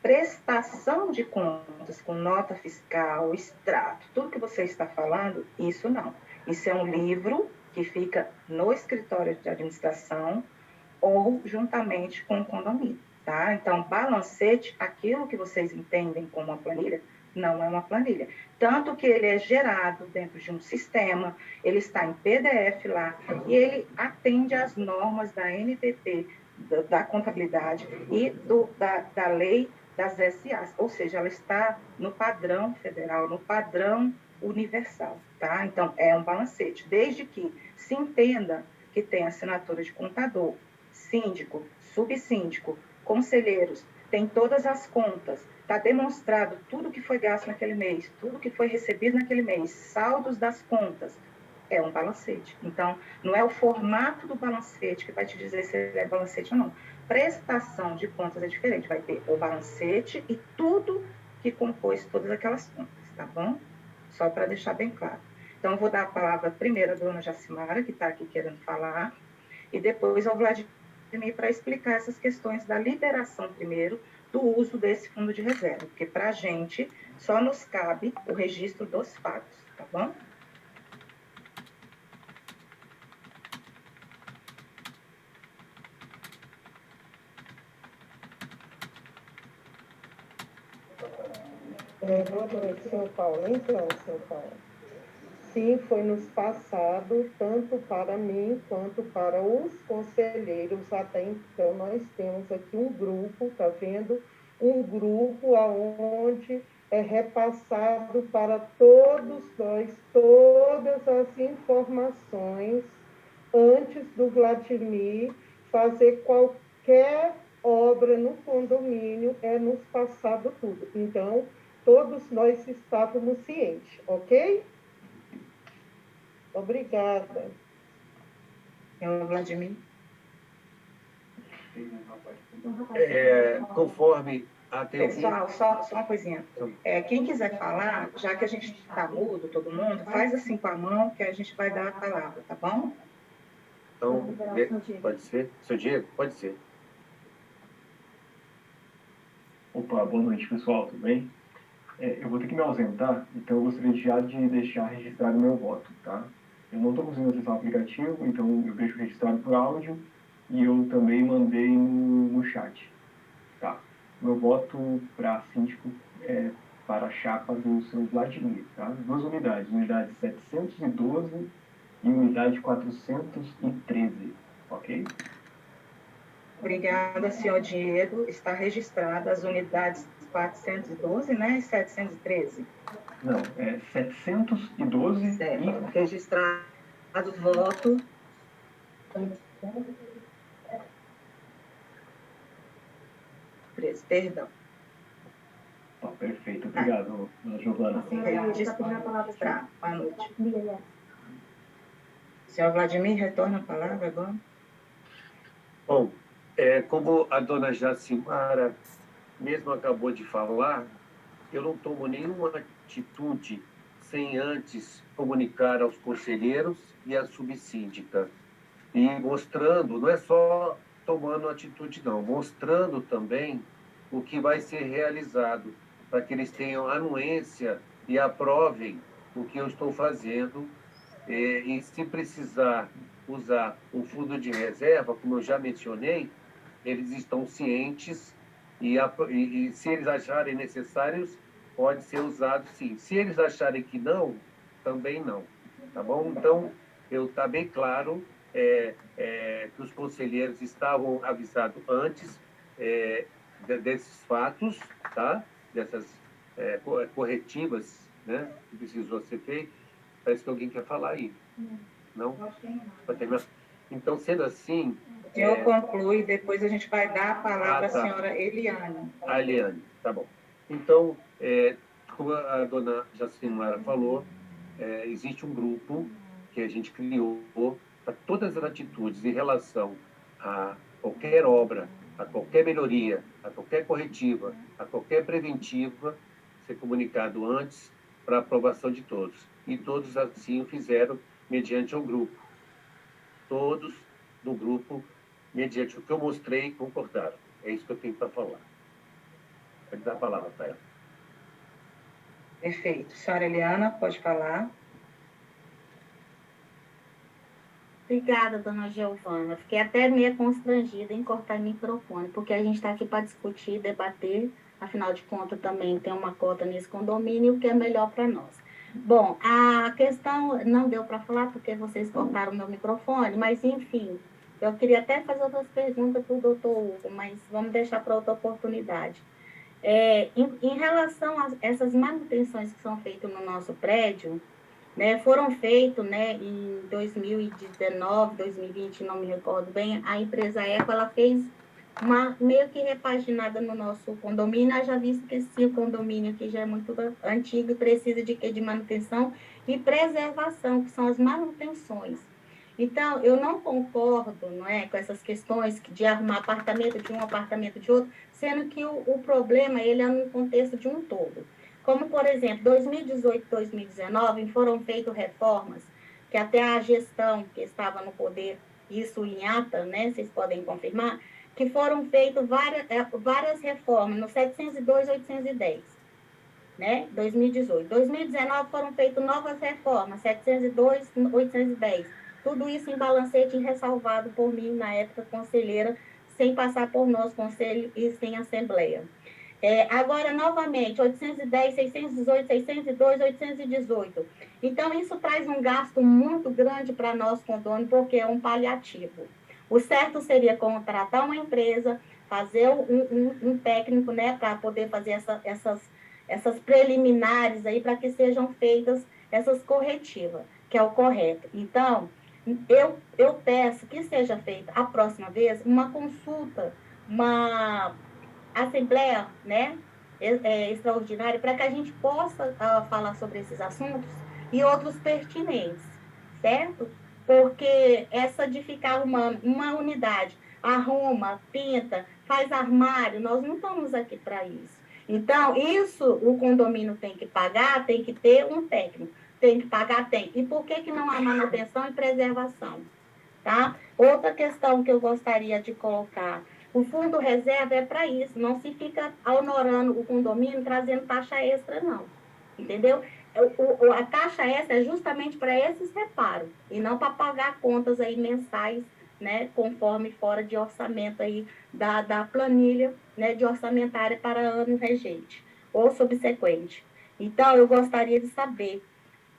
Prestação de contas com nota fiscal, extrato, tudo que você está falando, isso não. Isso é um livro que fica no escritório de administração ou juntamente com o condomínio, tá? Então, balancete, aquilo que vocês entendem como uma planilha, não é uma planilha. Tanto que ele é gerado dentro de um sistema, ele está em PDF lá, e ele atende às normas da NTT, da contabilidade e da lei das SAs, ou seja, ela está no padrão federal, no padrão universal, tá? Então, é um balancete, desde que se entenda que tem assinatura de contador, síndico, subsíndico, conselheiros, tem todas as contas, está demonstrado tudo que foi gasto naquele mês, tudo que foi recebido naquele mês, saldos das contas, é um balancete. Então, não é o formato do balancete que vai te dizer se ele é balancete ou não. Prestação de contas é diferente, vai ter o balancete e tudo que compôs todas aquelas contas, tá bom? Só para deixar bem claro. Então, eu vou dar a palavra primeiro à dona Jacimara, que está aqui querendo falar, e depois ao Vladimir para explicar essas questões da liberação primeiro do uso desse fundo de reserva, porque para a gente só nos cabe o registro dos fatos, tá bom? Boa noite, senhor Paulo. Então, senhor Paulo, sim, foi nos passado, tanto para mim quanto para os conselheiros, até então nós temos aqui um grupo, tá vendo? Um grupo onde é repassado para todos nós, todas as informações, antes do Vladimir fazer qualquer obra no condomínio, é nos passado tudo. Então, todos nós estávamos cientes, ok? Obrigada. Senhor Vladimir. Conforme a Pessoal, só uma coisinha. Quem quiser falar, já que a gente está mudo, todo mundo, faz assim com a mão que a gente vai dar a palavra, tá bom? Então, pode ser? Seu Diego? Pode ser. Opa, boa noite, pessoal, tudo bem? Eu vou ter que me ausentar, então eu gostaria de deixar registrado o meu voto, tá? Eu não estou conseguindo acessar o aplicativo, então eu deixo registrado por áudio e eu também mandei no chat, tá? Meu voto para síndico é para a chapa do seu Vladimir, tá? 2 unidades, unidade 712 e unidade 413, ok? Obrigada, senhor Diego. Está registrada as unidades 412, né, e 713. Não, é 712 certo. Registrado o voto. Perdão. Perfeito, obrigado, Giovana. Boa noite. Senhor Vladimir, retorna a palavra agora. Bom, como a dona Jacimara mesmo acabou de falar, eu não tomo nenhuma atitude sem antes comunicar aos conselheiros e à subsíndica. E mostrando, não é só tomando atitude, não, mostrando também o que vai ser realizado, para que eles tenham anuência e aprovem o que eu estou fazendo. E se precisar usar o fundo de reserva, como eu já mencionei, eles estão cientes e se eles acharem necessários, pode ser usado sim. Se eles acharem que não, também não. Tá bom? Então, está bem claro que os conselheiros estavam avisados antes desses fatos, tá? Dessas corretivas, né? Que precisou ser feito. Parece que alguém quer falar aí. Não? Para terminar. Então, sendo assim... O senhor conclui, depois a gente vai dar a palavra tá. à senhora Eliane. A Eliane, tá bom. Então, como a dona Jacimara falou, existe um grupo que a gente criou para todas as atitudes em relação a qualquer obra, a qualquer melhoria, a qualquer corretiva, a qualquer preventiva, ser comunicado antes para aprovação de todos. E todos assim o fizeram mediante um grupo. Todos do grupo, mediante o que eu mostrei, concordaram. É isso que eu tenho para falar. Pode dar a palavra para ela. Perfeito. Senhora Eliana, pode falar. Obrigada, dona Giovana. Fiquei até meio constrangida em cortar o microfone, porque a gente está aqui para discutir, debater. Afinal de contas, também tem uma cota nesse condomínio, o que é melhor para nós. Bom, a questão não deu para falar porque vocês cortaram meu microfone, mas, enfim, eu queria até fazer outras perguntas para o doutor Hugo, mas vamos deixar para outra oportunidade. Em relação a essas manutenções que são feitas no nosso prédio, né, foram feitos, né, em 2019, 2020, não me recordo bem, a empresa Eco, ela fez uma meio que repaginada no nosso condomínio, já visto que esse condomínio aqui já é muito antigo e precisa de quê? De manutenção e preservação, que são as manutenções. Então, eu não concordo, não é, com essas questões de arrumar apartamento de um, apartamento de outro, sendo que o problema ele é no contexto de um todo. Como, por exemplo, 2018 e 2019 foram feitas reformas, que até a gestão que estava no poder, isso em ata, né, vocês podem confirmar, que foram feitas várias reformas, no 702 e 810, né, 2018. 2019 foram feitas novas reformas, 702 e 810. Tudo isso em balancete ressalvado por mim, na época, conselheira, sem passar por nós, conselho, e sem assembleia. Agora, novamente, 810, 618, 602, 818. Então, isso traz um gasto muito grande para nós, condomínio, porque é um paliativo. O certo seria contratar uma empresa, fazer um técnico, né, para poder fazer essas preliminares aí, para que sejam feitas essas corretivas, que é o correto. Então, eu peço que seja feita, a próxima vez, uma consulta, uma assembleia, né, extraordinária, para que a gente possa falar sobre esses assuntos e outros pertinentes, certo? Porque essa de ficar arrumando uma unidade, arruma, pinta, faz armário, nós não estamos aqui para isso. Então, isso o condomínio tem que pagar, tem que ter um técnico, tem que pagar, tem. E por que não há manutenção e preservação? Tá? Outra questão que eu gostaria de colocar, o fundo reserva é para isso, não se fica honorando o condomínio trazendo taxa extra, não. Entendeu? A taxa extra é justamente para esses reparos, e não para pagar contas aí mensais, né, conforme fora de orçamento aí da planilha, né, de orçamentária para ano regente ou subsequente. Então, eu gostaria de saber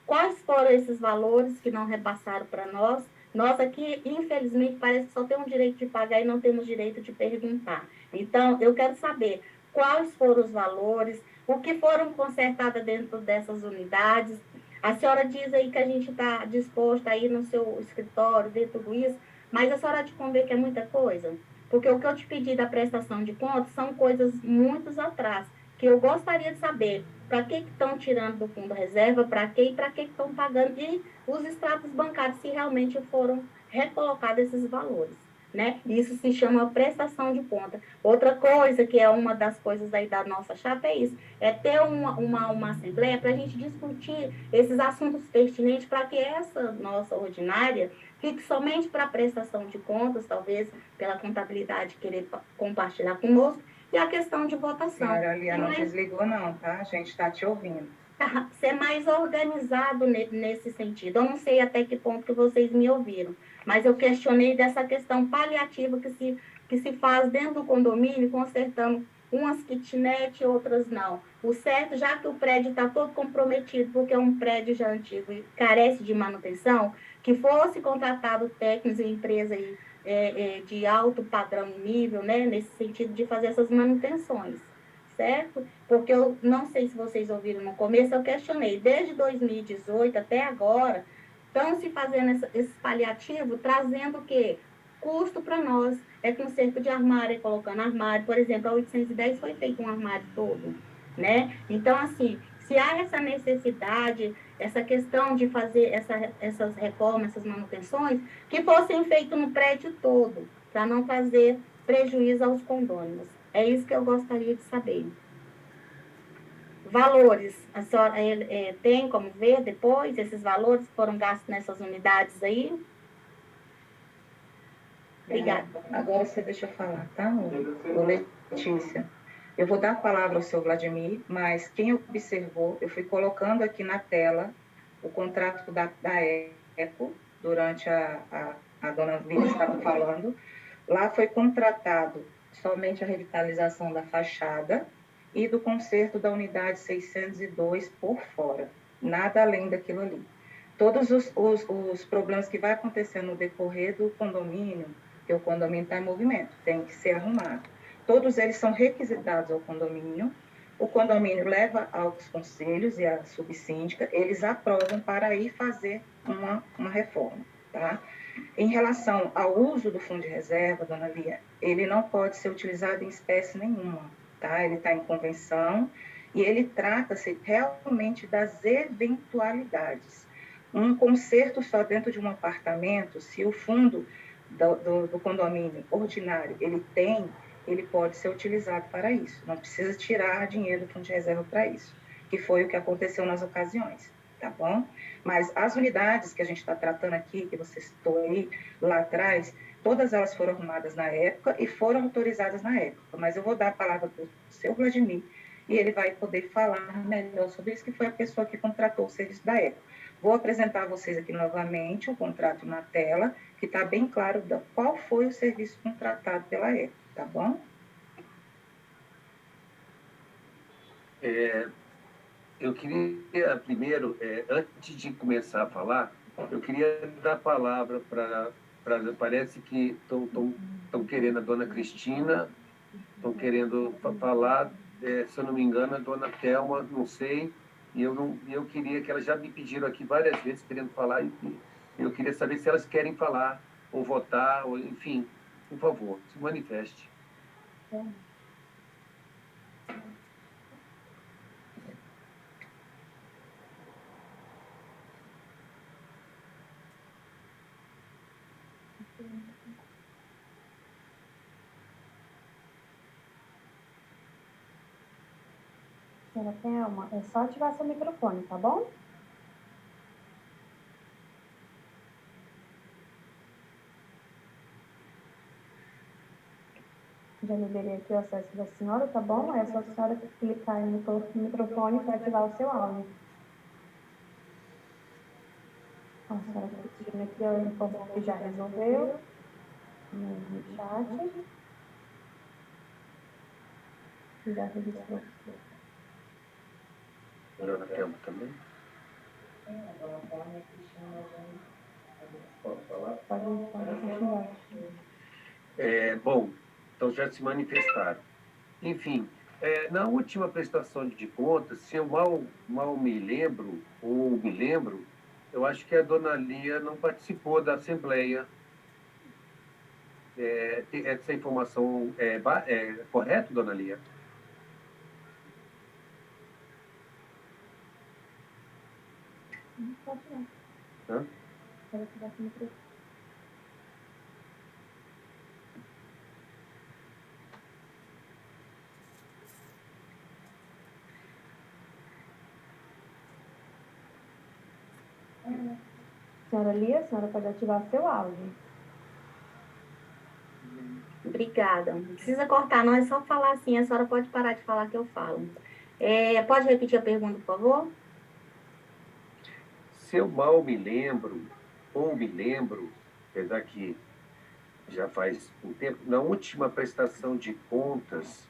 quais foram esses valores que não repassaram para nós. Nós aqui, infelizmente, parece que só temos direito de pagar e não temos direito de perguntar. Então, eu quero saber quais foram os valores, o que foram consertados dentro dessas unidades. A senhora diz aí que a gente está disposta a ir no seu escritório, ver tudo isso, mas a senhora há de convir que é muita coisa? Porque o que eu te pedi da prestação de contas são coisas muito atrás, que eu gostaria de saber para que estão tirando do fundo reserva, para quê e para que estão pagando, e os extratos bancários, se realmente foram recolocados esses valores, né? Isso se chama prestação de conta. Outra coisa, que é uma das coisas aí da nossa chapa, é isso, é ter uma assembleia para a gente discutir esses assuntos pertinentes, para que essa nossa ordinária fique somente para prestação de contas, talvez pela contabilidade querer compartilhar conosco, e a questão de votação. Senhora Eliana, não desligou não, tá? A gente está te ouvindo. Ser mais organizado nesse sentido. Eu não sei até que ponto que vocês me ouviram, mas eu questionei dessa questão paliativa que se faz dentro do condomínio, consertando umas kitnet, outras não. O certo, já que o prédio está todo comprometido, porque é um prédio já antigo e carece de manutenção, que fosse contratado técnicos e empresa aí, de alto padrão e nível, né, nesse sentido de fazer essas manutenções, certo? Porque eu não sei se vocês ouviram no começo, eu questionei, desde 2018 até agora, estão se fazendo esse paliativo, trazendo o quê? Custo para nós, conserto de armário, colocando armário, por exemplo, a 810 foi feito um armário todo, né? Então, assim, se há essa necessidade, essa questão de fazer essas reformas, essas manutenções, que fossem feitas no prédio todo, para não fazer prejuízo aos condôminos. É isso que eu gostaria de saber. Valores, a senhora tem como ver depois esses valores que foram gastos nessas unidades aí? Obrigada. Agora você deixa eu falar, tá, ô Letícia? Eu vou dar a palavra ao senhor Vladimir, mas quem observou, eu fui colocando aqui na tela o contrato da ECO, durante a dona Lídia estava falando. Lá foi contratado somente a revitalização da fachada e do conserto da unidade 602 por fora, nada além daquilo ali. Todos os problemas que vai acontecer no decorrer do condomínio, que o condomínio está em movimento, tem que ser arrumado. Todos eles são requisitados ao condomínio, o condomínio leva aos conselhos e à subsíndica, eles aprovam para ir fazer uma reforma, tá? Em relação ao uso do fundo de reserva, dona Lia, ele não pode ser utilizado em espécie nenhuma, tá? Ele está em convenção e ele trata-se realmente das eventualidades. Um conserto só dentro de um apartamento, se o fundo do condomínio ordinário ele pode ser utilizado para isso. Não precisa tirar dinheiro do fundo de reserva para isso, que foi o que aconteceu nas ocasiões, tá bom? Mas as unidades que a gente está tratando aqui, que você citou aí lá atrás, todas elas foram arrumadas na época e foram autorizadas na época. Mas eu vou dar a palavra para o seu Vladimir e ele vai poder falar melhor sobre isso, que foi a pessoa que contratou o serviço da época. Vou apresentar a vocês aqui novamente o contrato na tela, que está bem claro qual foi o serviço contratado pela época, tá bom? Eu queria, primeiro, antes de começar a falar, eu queria dar a palavra para parece que estão querendo a dona Cristina, estão querendo falar, se eu não me engano, a dona Thelma, não sei, e eu queria que elas já me pediram aqui várias vezes querendo falar, e eu queria saber se elas querem falar, ou votar, ou enfim, por favor, se manifeste. Senhora Thelma, é só ativar seu microfone, tá bom? Já liberei aqui o acesso da senhora, tá bom? É só a senhora clicar no microfone para ativar o seu áudio. A senhora Cristina aqui, eu informo que já resolveu no chat. Já registrou. Dona Thelma também? Posso falar? Pode continuar. Bom, então já se manifestaram. Enfim, na última prestação de contas, se eu mal me lembro, ou me lembro, eu acho que a dona Lia não participou da Assembleia. Essa informação é correta, dona Lia? Pode ir. Hã? Pode ativar seu microfone. Senhora Lia, a senhora pode ativar seu áudio. Obrigada. Não precisa cortar, não, é só falar assim, a senhora pode parar de falar que eu falo. Pode repetir a pergunta, por favor? Se eu mal me lembro, ou me lembro, apesar que já faz um tempo, na última prestação de contas,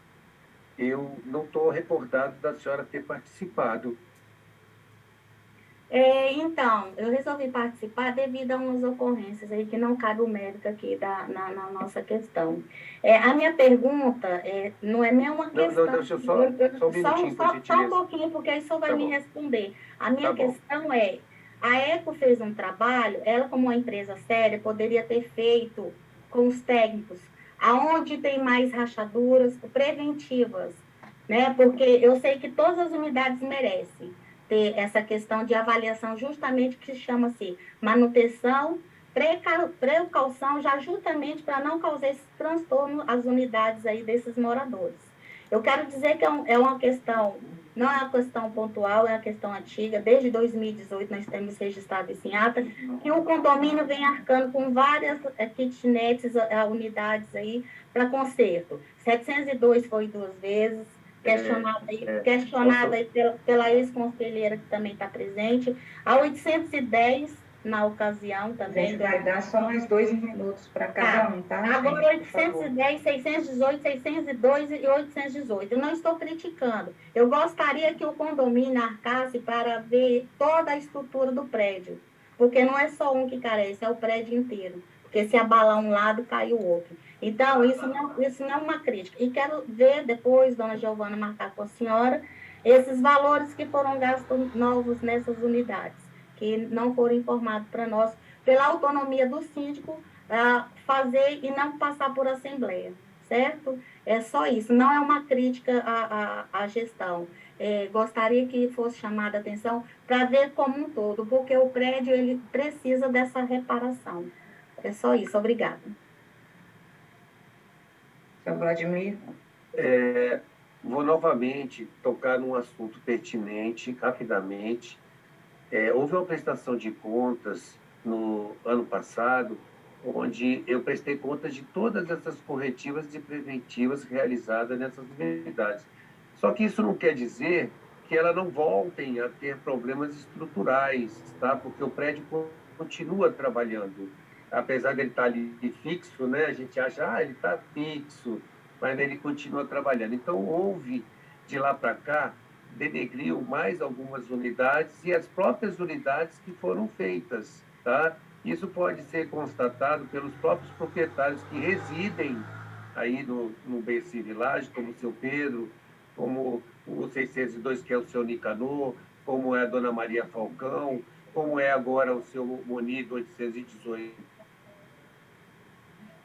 eu não estou recordado da senhora ter participado. Então, eu resolvi participar devido a umas ocorrências aí que não cabe o mérito aqui na nossa questão. A minha pergunta não é nenhuma questão... Não, deixa eu só um minutinho, por gentileza. Só um pouquinho, porque aí só vai me responder. A minha questão é, a ECO fez um trabalho, ela como uma empresa séria, poderia ter feito com os técnicos, aonde tem mais rachaduras preventivas, né? Porque eu sei que todas as unidades merecem ter essa questão de avaliação, justamente que chama-se manutenção, precaução, já justamente para não causar esse transtorno às unidades aí desses moradores. Eu quero dizer que é uma questão, não é uma questão pontual, é uma questão antiga. Desde 2018 nós temos registrado isso em ata, que o condomínio vem arcando com várias kitnets, unidades aí para conserto. 702 foi 2 vezes, questionada aí pela ex-conselheira que também está presente. A 810 na ocasião também. A gente vai dar só mais 2 minutos para cada um, tá? Agora, 810, 618, 602 e 818. Eu não estou criticando. Eu gostaria que o condomínio arcasse para ver toda a estrutura do prédio. Porque não é só um que carece, é o prédio inteiro. Porque se abalar um lado, cai o outro. Então, isso não é uma crítica. E quero ver depois, dona Giovana, marcar com a senhora, esses valores que foram gastos novos nessas unidades, que não foram informados para nós, pela autonomia do síndico, fazer e não passar por assembleia, certo? É só isso, não é uma crítica à gestão. Gostaria que fosse chamada a atenção para ver como um todo, porque o prédio ele precisa dessa reparação. É só isso, obrigada. Seu Vladimir? Vou novamente tocar num assunto pertinente, rapidamente. Houve uma prestação de contas no ano passado, onde eu prestei contas de todas essas corretivas e preventivas realizadas nessas unidades. Só que isso não quer dizer que elas não voltem a ter problemas estruturais, tá? Porque o prédio continua trabalhando. Apesar dele estar ali fixo, né? A gente acha, ele está fixo, mas ele continua trabalhando. Então, houve, de lá para cá, denegriu mais algumas unidades e as próprias unidades que foram feitas, tá? Isso pode ser constatado pelos próprios proprietários que residem aí no BC Village, como o seu Pedro, como o 602, que é o seu Nicanor, como é a dona Maria Falcão, como é agora o seu Moni do 818.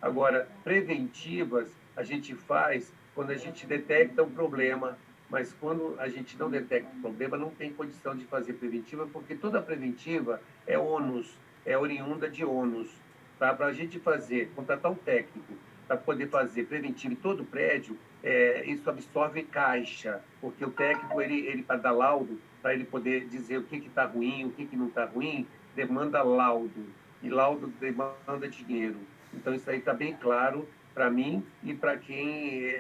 Agora, preventivas a gente faz quando a gente detecta um problema, mas quando a gente não detecta o problema, não tem condição de fazer preventiva, porque toda preventiva é ônus, é oriunda de ônus. Tá? Para a gente contratar um técnico para poder fazer preventivo em todo o prédio, isso absorve caixa, porque o técnico, ele para dar laudo, para ele poder dizer o que está ruim, o que não está ruim, demanda laudo, e laudo demanda dinheiro. Então, isso aí está bem claro para mim e para quem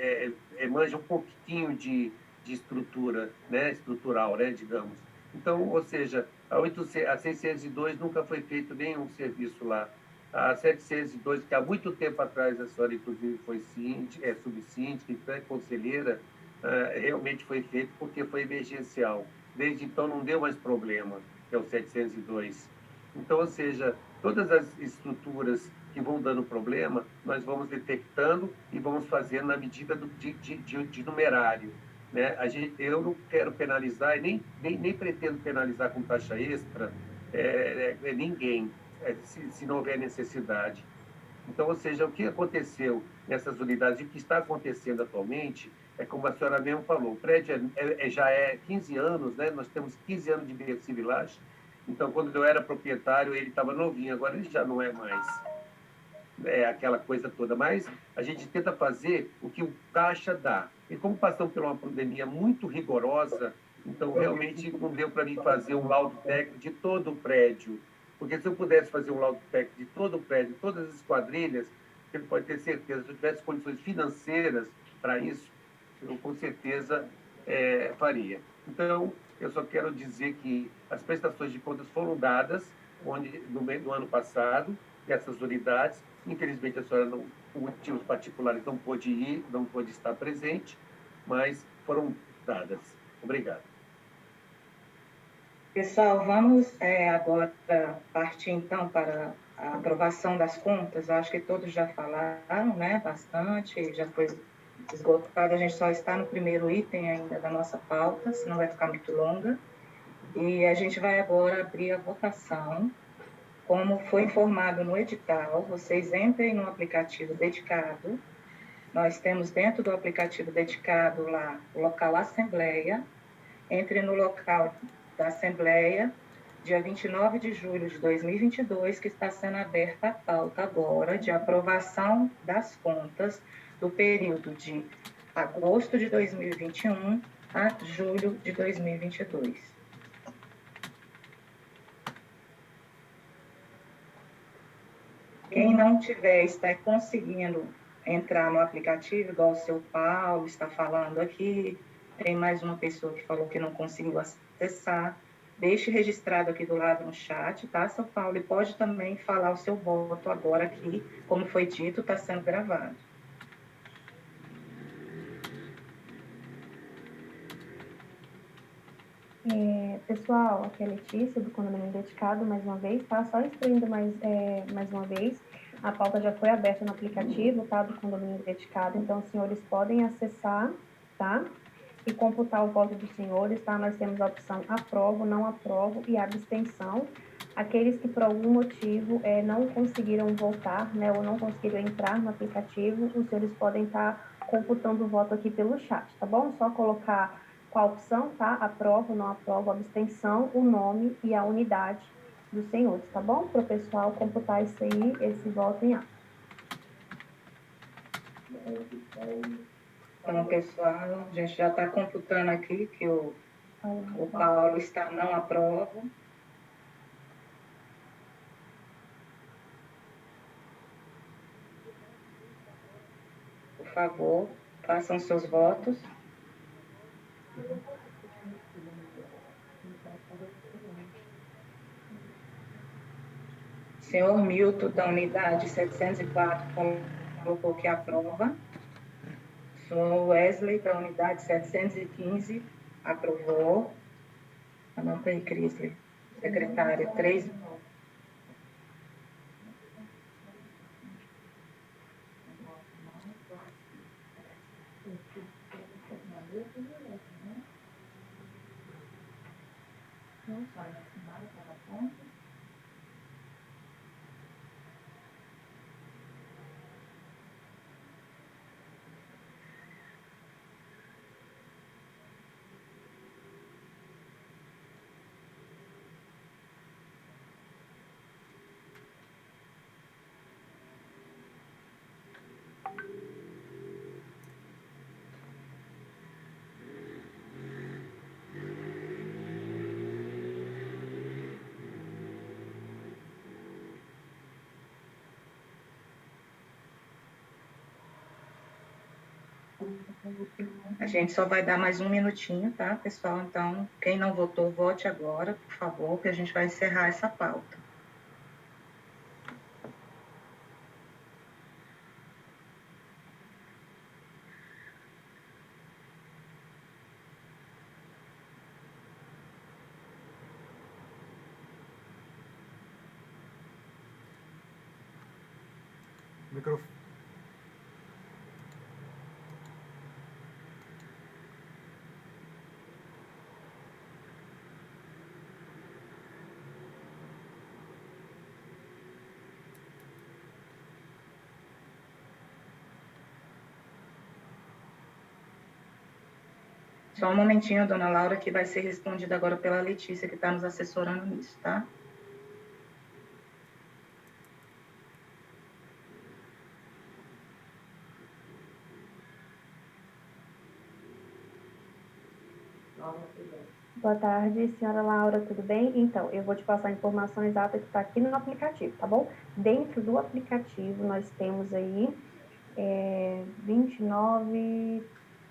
manja um pouquinho de estrutura, né, estrutural, né, digamos. Então, ou seja, a 602 nunca foi feito nenhum serviço lá. A 702, que há muito tempo atrás a senhora, inclusive, foi subsíndica, então conselheira, realmente foi feito porque foi emergencial. Desde então não deu mais problema, que é o 702. Então, ou seja, todas as estruturas que vão dando problema, nós vamos detectando e vamos fazendo na medida de numerário. Né? Eu não quero penalizar, e nem pretendo penalizar com taxa extra ninguém, se não houver necessidade. Então, ou seja, o que aconteceu nessas unidades e o que está acontecendo atualmente é como a senhora mesmo falou, o prédio já é 15 anos, né? Nós temos 15 anos de BC Village, então quando eu era proprietário ele estava novinho, agora ele já não é mais aquela coisa toda, mas a gente tenta fazer o que o caixa dá. E como passamos por uma pandemia muito rigorosa, então realmente não deu para mim fazer um laudo técnico de todo o prédio, porque se eu pudesse fazer um laudo técnico de todo o prédio, todas as esquadrilhas, você pode ter certeza, se eu tivesse condições financeiras para isso, eu com certeza faria. Então, eu só quero dizer que as prestações de contas foram dadas no meio do ano passado, dessas unidades. Infelizmente, a senhora, por motivos particulares, não pôde ir, não pôde estar presente, mas foram dadas. Obrigado. Pessoal, vamos agora partir, então, para a aprovação das contas. Eu acho que todos já falaram, né, bastante, já foi esgotado. A gente só está no primeiro item ainda da nossa pauta, senão vai ficar muito longa. E a gente vai agora abrir a votação. Como foi informado no edital, vocês entrem no aplicativo dedicado. nós temos dentro do aplicativo dedicado lá o local Assembleia. Entre no local da Assembleia, dia 29 de julho de 2022, que está sendo aberta a pauta agora de aprovação das contas do período de agosto de 2021 a julho de 2022. Quem não está conseguindo entrar no aplicativo, igual o seu Paulo está falando aqui, tem mais uma pessoa que falou que não conseguiu acessar, deixe registrado aqui do lado no chat, tá, seu Paulo? E pode também falar o seu voto agora aqui, como foi dito, está sendo gravado. Pessoal, aqui é a Letícia, do Condomínio Dedicado, mais uma vez, tá? Só instruindo mais uma vez, a pauta já foi aberta no aplicativo, tá? Do Condomínio Dedicado, então os senhores podem acessar, tá? E computar o voto dos senhores, tá? Nós temos a opção aprovo, não aprovo e abstenção. Aqueles que por algum motivo não conseguiram votar, né? Ou não conseguiram entrar no aplicativo, os senhores podem estar computando o voto aqui pelo chat, tá bom? Só colocar com a opção, tá? Aprovo, não aprovo, abstenção, o nome e a unidade dos senhores, tá bom? Para o pessoal computar isso aí, esse voto em ato. Então, pessoal, a gente já está computando aqui que o Paulo está não aprovo. Por favor, façam seus votos. Senhor Milton, da unidade 704, colocou que aprova. Senhor Wesley, da unidade 715, aprovou. Anota aí, Crisley. Secretária, 3. A gente só vai dar mais um minutinho, tá, pessoal? Então, quem não votou, vote agora, por favor, que a gente vai encerrar essa pauta. Microfone. Só um momentinho, dona Laura, que vai ser respondida agora pela Letícia, que está nos assessorando nisso, tá? Boa tarde, senhora Laura, tudo bem? Então, eu vou te passar a informação exata que está aqui no aplicativo, tá bom? Dentro do aplicativo, nós temos aí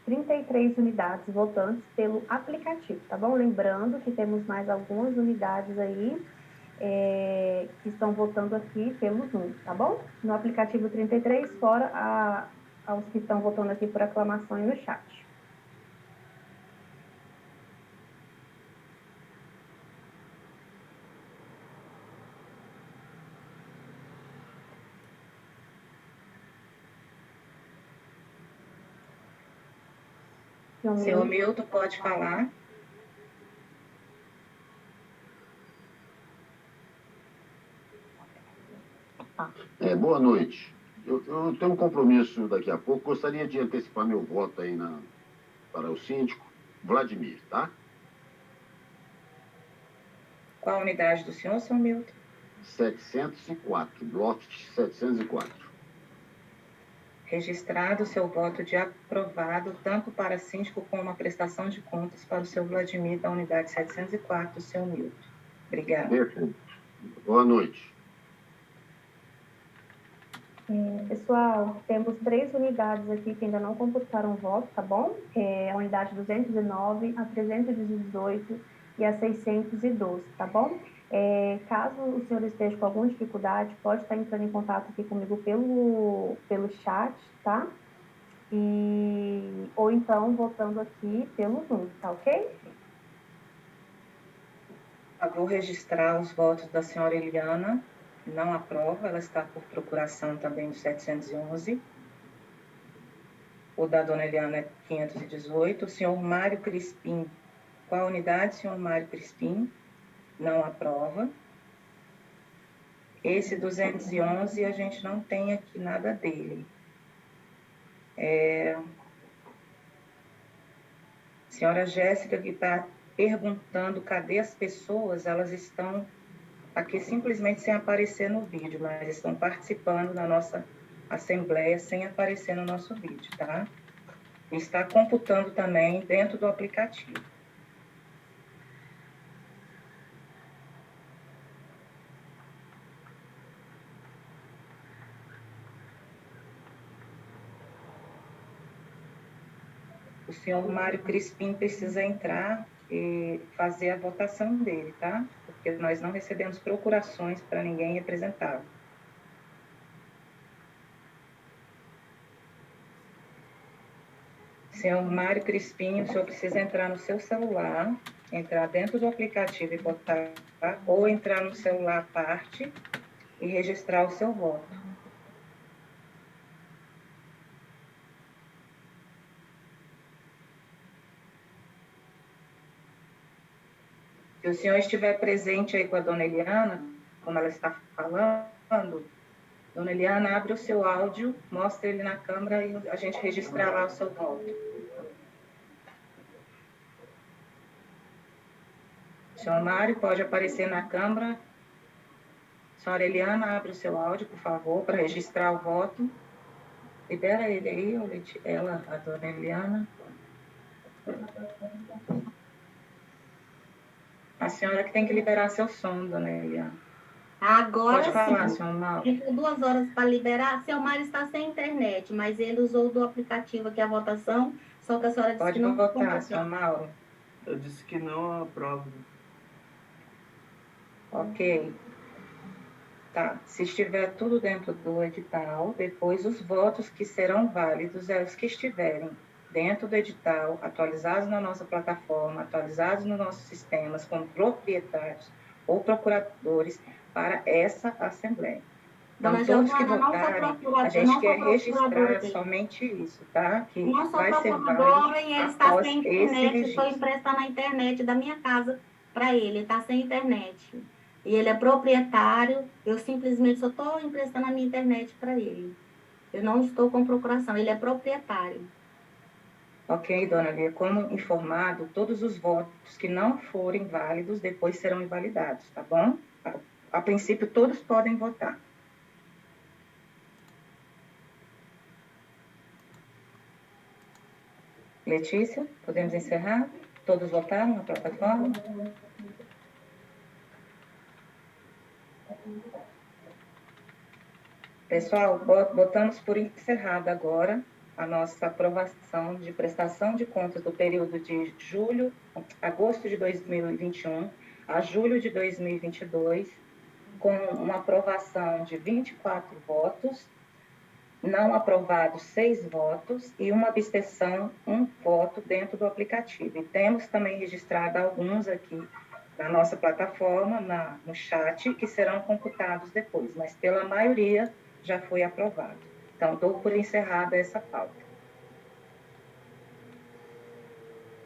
33 unidades votantes pelo aplicativo, tá bom? Lembrando que temos mais algumas unidades aí que estão votando aqui pelos números, tá bom? No aplicativo 33, fora aos que estão votando aqui por aclamação e no chat. Senhor Milton, pode falar. Boa noite. Eu tenho um compromisso daqui a pouco. Gostaria de antecipar meu voto aí para o síndico Vladimir, tá? Qual a unidade do senhor, São Milton? 704, lote 704. Registrado o seu voto de aprovado, tanto para síndico como a prestação de contas para o seu Vladimir, da unidade 704, seu Milton. Obrigada. Perfeito. Boa noite. Pessoal, temos 3 unidades aqui que ainda não computaram o voto, tá bom? A unidade 209, a 318 e a 612, tá bom? Caso o senhor esteja com alguma dificuldade, pode estar entrando em contato aqui comigo pelo chat, tá? Ou então votando aqui pelo Zoom, tá ok? Eu vou registrar os votos da senhora Eliana, não aprova, ela está por procuração também do 711. O da dona Eliana é 518. O senhor Mário Crispim, qual a unidade, senhor Mário Crispim? Não aprova. Esse 211, a gente não tem aqui nada dele. Senhora Jéssica, que está perguntando cadê as pessoas, elas estão aqui simplesmente sem aparecer no vídeo, mas estão participando da nossa assembleia sem aparecer no nosso vídeo, tá? E está computando também dentro do aplicativo. O senhor Mário Crispim precisa entrar e fazer a votação dele, tá? Porque nós não recebemos procurações para ninguém representado. Senhor Mário Crispim, o senhor precisa entrar no seu celular, entrar dentro do aplicativo e votar, ou entrar no celular à parte e registrar o seu voto. Se o senhor estiver presente aí com a dona Eliana, como ela está falando, dona Eliana, abre o seu áudio, mostra ele na câmera e a gente registrar lá o seu voto. Senhor Mário, pode aparecer na câmera. Senhora Eliana, abre o seu áudio, por favor, para registrar o voto. Libera ele aí, ela, a dona Eliana. A senhora que tem que liberar seu som, dona Eliana. Agora pode falar, sim. senhor Mário. Ficou 2 horas para liberar. Seu Mário está sem internet, mas ele usou do aplicativo aqui a votação, só que a senhora disse pode que não... Pode votar, senhor Mauro. Eu disse que não aprova. Ok. Tá. Se estiver tudo dentro do edital, depois os votos que serão válidos é os que estiverem dentro do edital, atualizados na nossa plataforma, atualizados nos nossos sistemas, como proprietários ou procuradores para essa Assembleia. Então, todos que votarem, a gente quer registrar somente isso, tá? Que não sou vai ser procuradora e ele está sem internet, eu estou emprestando a internet da minha casa para ele está sem internet. E ele é proprietário, eu simplesmente só estou emprestando a minha internet para ele. Eu não estou com procuração, ele é proprietário. Ok, dona Lia, como informado, todos os votos que não forem válidos depois serão invalidados, tá bom? A princípio, todos podem votar. Letícia, podemos encerrar? Todos votaram na plataforma? Pessoal, botamos por encerrada agora a nossa aprovação de prestação de contas do período de agosto de 2021 a julho de 2022, com uma aprovação de 24 votos, não aprovados 6 votos e uma abstenção, 1 voto dentro do aplicativo. E temos também registrado alguns aqui na nossa plataforma, no chat, que serão computados depois, mas pela maioria já foi aprovado. Então, dou por encerrada essa pauta.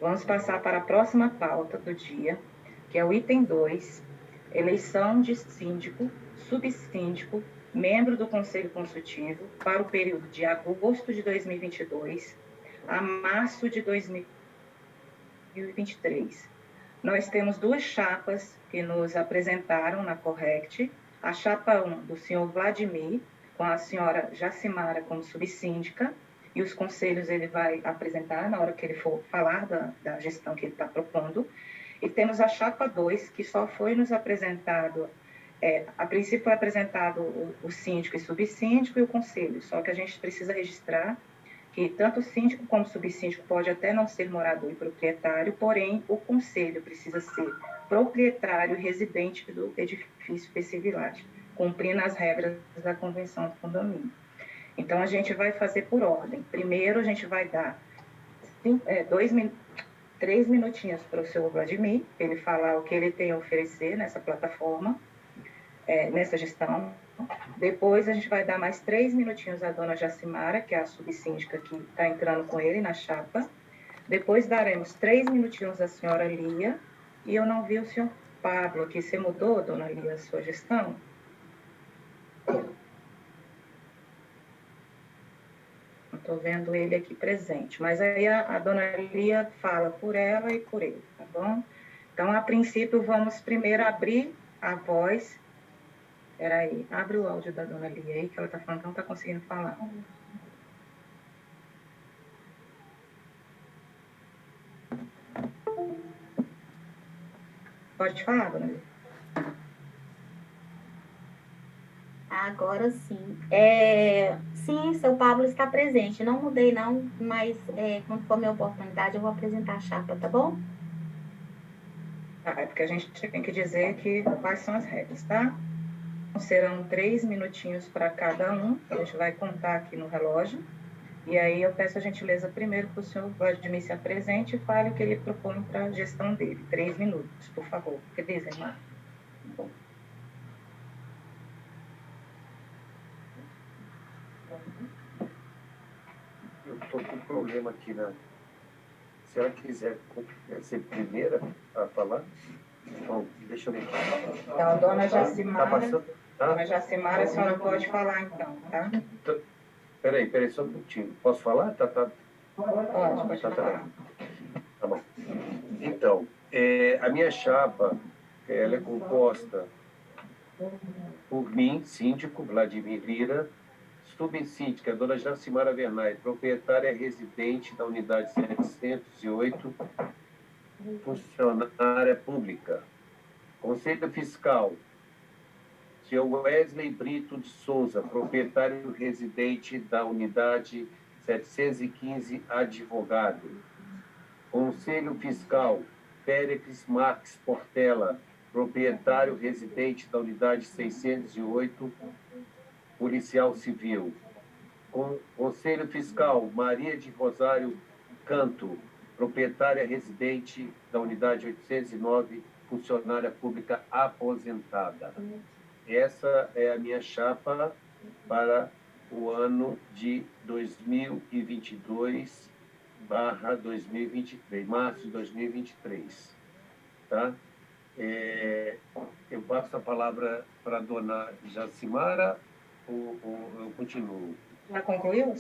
Vamos passar para a próxima pauta do dia, que é o item 2, eleição de síndico, subsíndico membro do Conselho Consultivo, para o período de agosto de 2022 a março de 2023. Nós temos duas chapas que nos apresentaram na Correct. A chapa 1 do senhor Vladimir, com a senhora Jacimara como subsíndica, e os conselhos ele vai apresentar na hora que ele for falar da gestão que ele está propondo. E temos a chapa 2, que só foi nos apresentado, a princípio foi apresentado o síndico e subsíndico e o conselho, só que a gente precisa registrar que tanto o síndico como o subsíndico pode até não ser morador e proprietário, porém o conselho precisa ser proprietário e residente do edifício PC Village, cumprindo as regras da convenção do condomínio. Então, a gente vai fazer por ordem. Primeiro, a gente vai dar 3 minutinhos para o senhor Vladimir, ele falar o que ele tem a oferecer nessa plataforma, nessa gestão. Depois, a gente vai dar mais 3 minutinhos à dona Jacimara, que é a subsíndica que está entrando com ele na chapa. Depois, daremos 3 minutinhos à senhora Lia. E eu não vi o senhor Pablo aqui. Você mudou, dona Lia, a sua gestão? Estou vendo ele aqui presente. Mas aí a dona Lia fala por ela e por ele, tá bom? Então, a princípio, vamos primeiro abrir a voz. Espera aí, abre o áudio da dona Lia aí, que ela está falando que não está conseguindo falar. Pode falar, dona Lia? Agora sim. Sim, seu Pablo está presente. Não mudei, não, mas quando for minha oportunidade, eu vou apresentar a chapa, tá bom? É porque a gente tem que dizer quais são as regras, tá? Serão 3 minutinhos para cada um, a gente vai contar aqui no relógio. E aí eu peço a gentileza primeiro que o senhor Vladimir se apresente e fale o que ele propõe para a gestão dele. 3 minutos, por favor. O que diz, irmã? Eu estou com um problema aqui Se ela quiser ser primeira a falar, bom, deixa eu ver. Então, dona Jacimara, tá passando? Tá? Dona Jacimara, a senhora pode falar então, tá? Peraí, só um pouquinho. Posso falar? Pode falar. Tá bom. Então, a minha chapa, ela é composta por mim, síndico Vladimir Lira, subsíndica, dona Jacimara Vernay, proprietária residente da unidade 708, funcionária pública. Conselho Fiscal, senhor Wesley Brito de Souza, proprietário residente da unidade 715, advogado. Conselho Fiscal, Péricles Marques Portela, proprietário residente da unidade 608, policial civil. Conselho Fiscal, Maria de Rosário Canto, proprietária residente da unidade 809, funcionária pública aposentada. Essa é a minha chapa para o ano de 2022/2023, março de 2023. Tá? Eu passo a palavra para a dona Jacimara ou eu continuo? Já concluiu a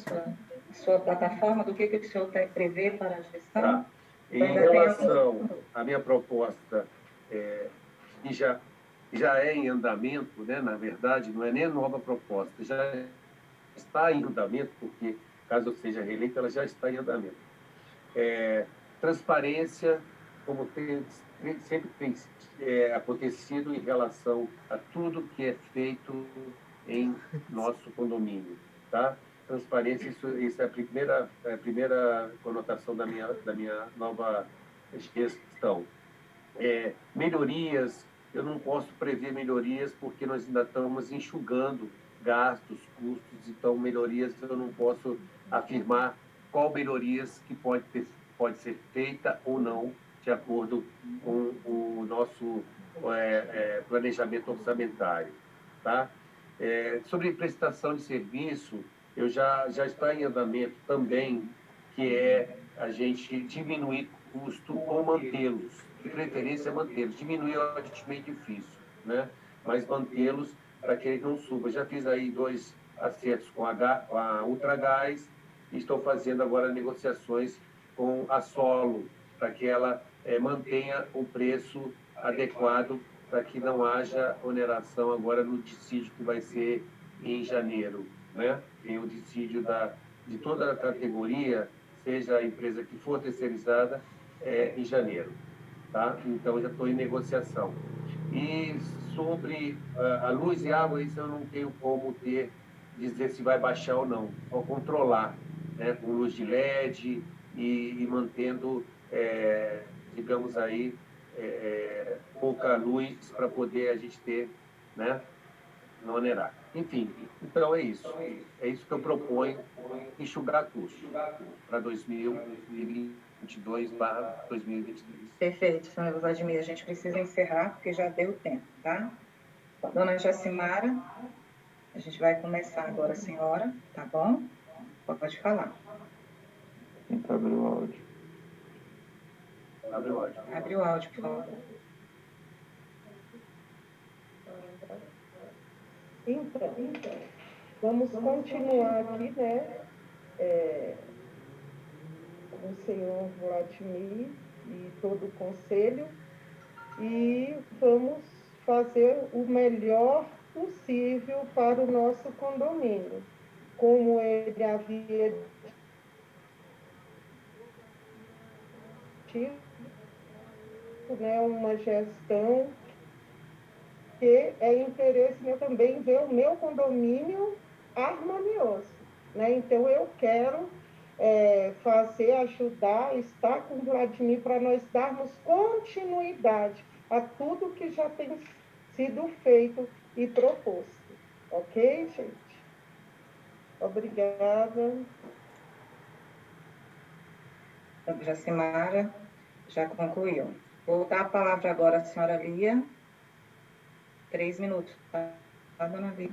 sua plataforma do que o senhor prevê para a gestão? Tá. Em relação à minha proposta, que já é em andamento, né? Na verdade, não é nem nova proposta, já está em andamento, porque, caso eu seja reeleito, ela já está em andamento. Transparência, como sempre tem acontecido em relação a tudo que é feito em nosso condomínio, tá? Transparência, isso é a primeira conotação da minha nova gestão. Melhorias, eu não posso prever melhorias porque nós ainda estamos enxugando gastos, custos, então melhorias eu não posso afirmar qual melhorias que pode ser feita ou não, de acordo com o nosso planejamento orçamentário, tá? Sobre prestação de serviço, eu já está em andamento também, que é a gente diminuir custo ou mantê-los, de preferência mantê-los. Diminuir é meio difícil, né? Mas mantê-los para que ele não suba. Já fiz aí 2 acertos com a Ultragás e estou fazendo agora negociações com a Solo, para que ela mantenha o preço adequado, para que não haja oneração agora no dissídio que vai ser em janeiro, né? Tem o dissídio de toda a categoria, seja a empresa que for terceirizada, em janeiro, tá? Então, já estou em negociação. E sobre a luz e água, isso eu não tenho como dizer se vai baixar ou não, ou controlar, né? Com luz de LED e mantendo, digamos aí, pouca luz para poder a gente ter, né? Não onerar. Enfim, então é isso. É isso que eu proponho, enxugar custo para 2022/2023. Perfeito, senhor Vladimir. A gente precisa encerrar, porque já deu tempo, tá? Dona Jacimara, a gente vai começar agora, senhora, tá bom? Pode falar. Tenta abrir o áudio. Abre o áudio. Abre o áudio, por favor. Então, vamos continuar aqui, né? O senhor Vladimir e todo o conselho, e vamos fazer o melhor possível para o nosso condomínio. Como ele havia tido, né, uma gestão que é interesse meu também ver o meu condomínio harmonioso, né? Então, eu quero ajudar, estar com o Vladimir para nós darmos continuidade a tudo que já tem sido feito e proposto. Ok, gente? Obrigada. Jacimara já concluiu. Vou dar a palavra agora à senhora Lia. 3 minutos, tá, dona Lia?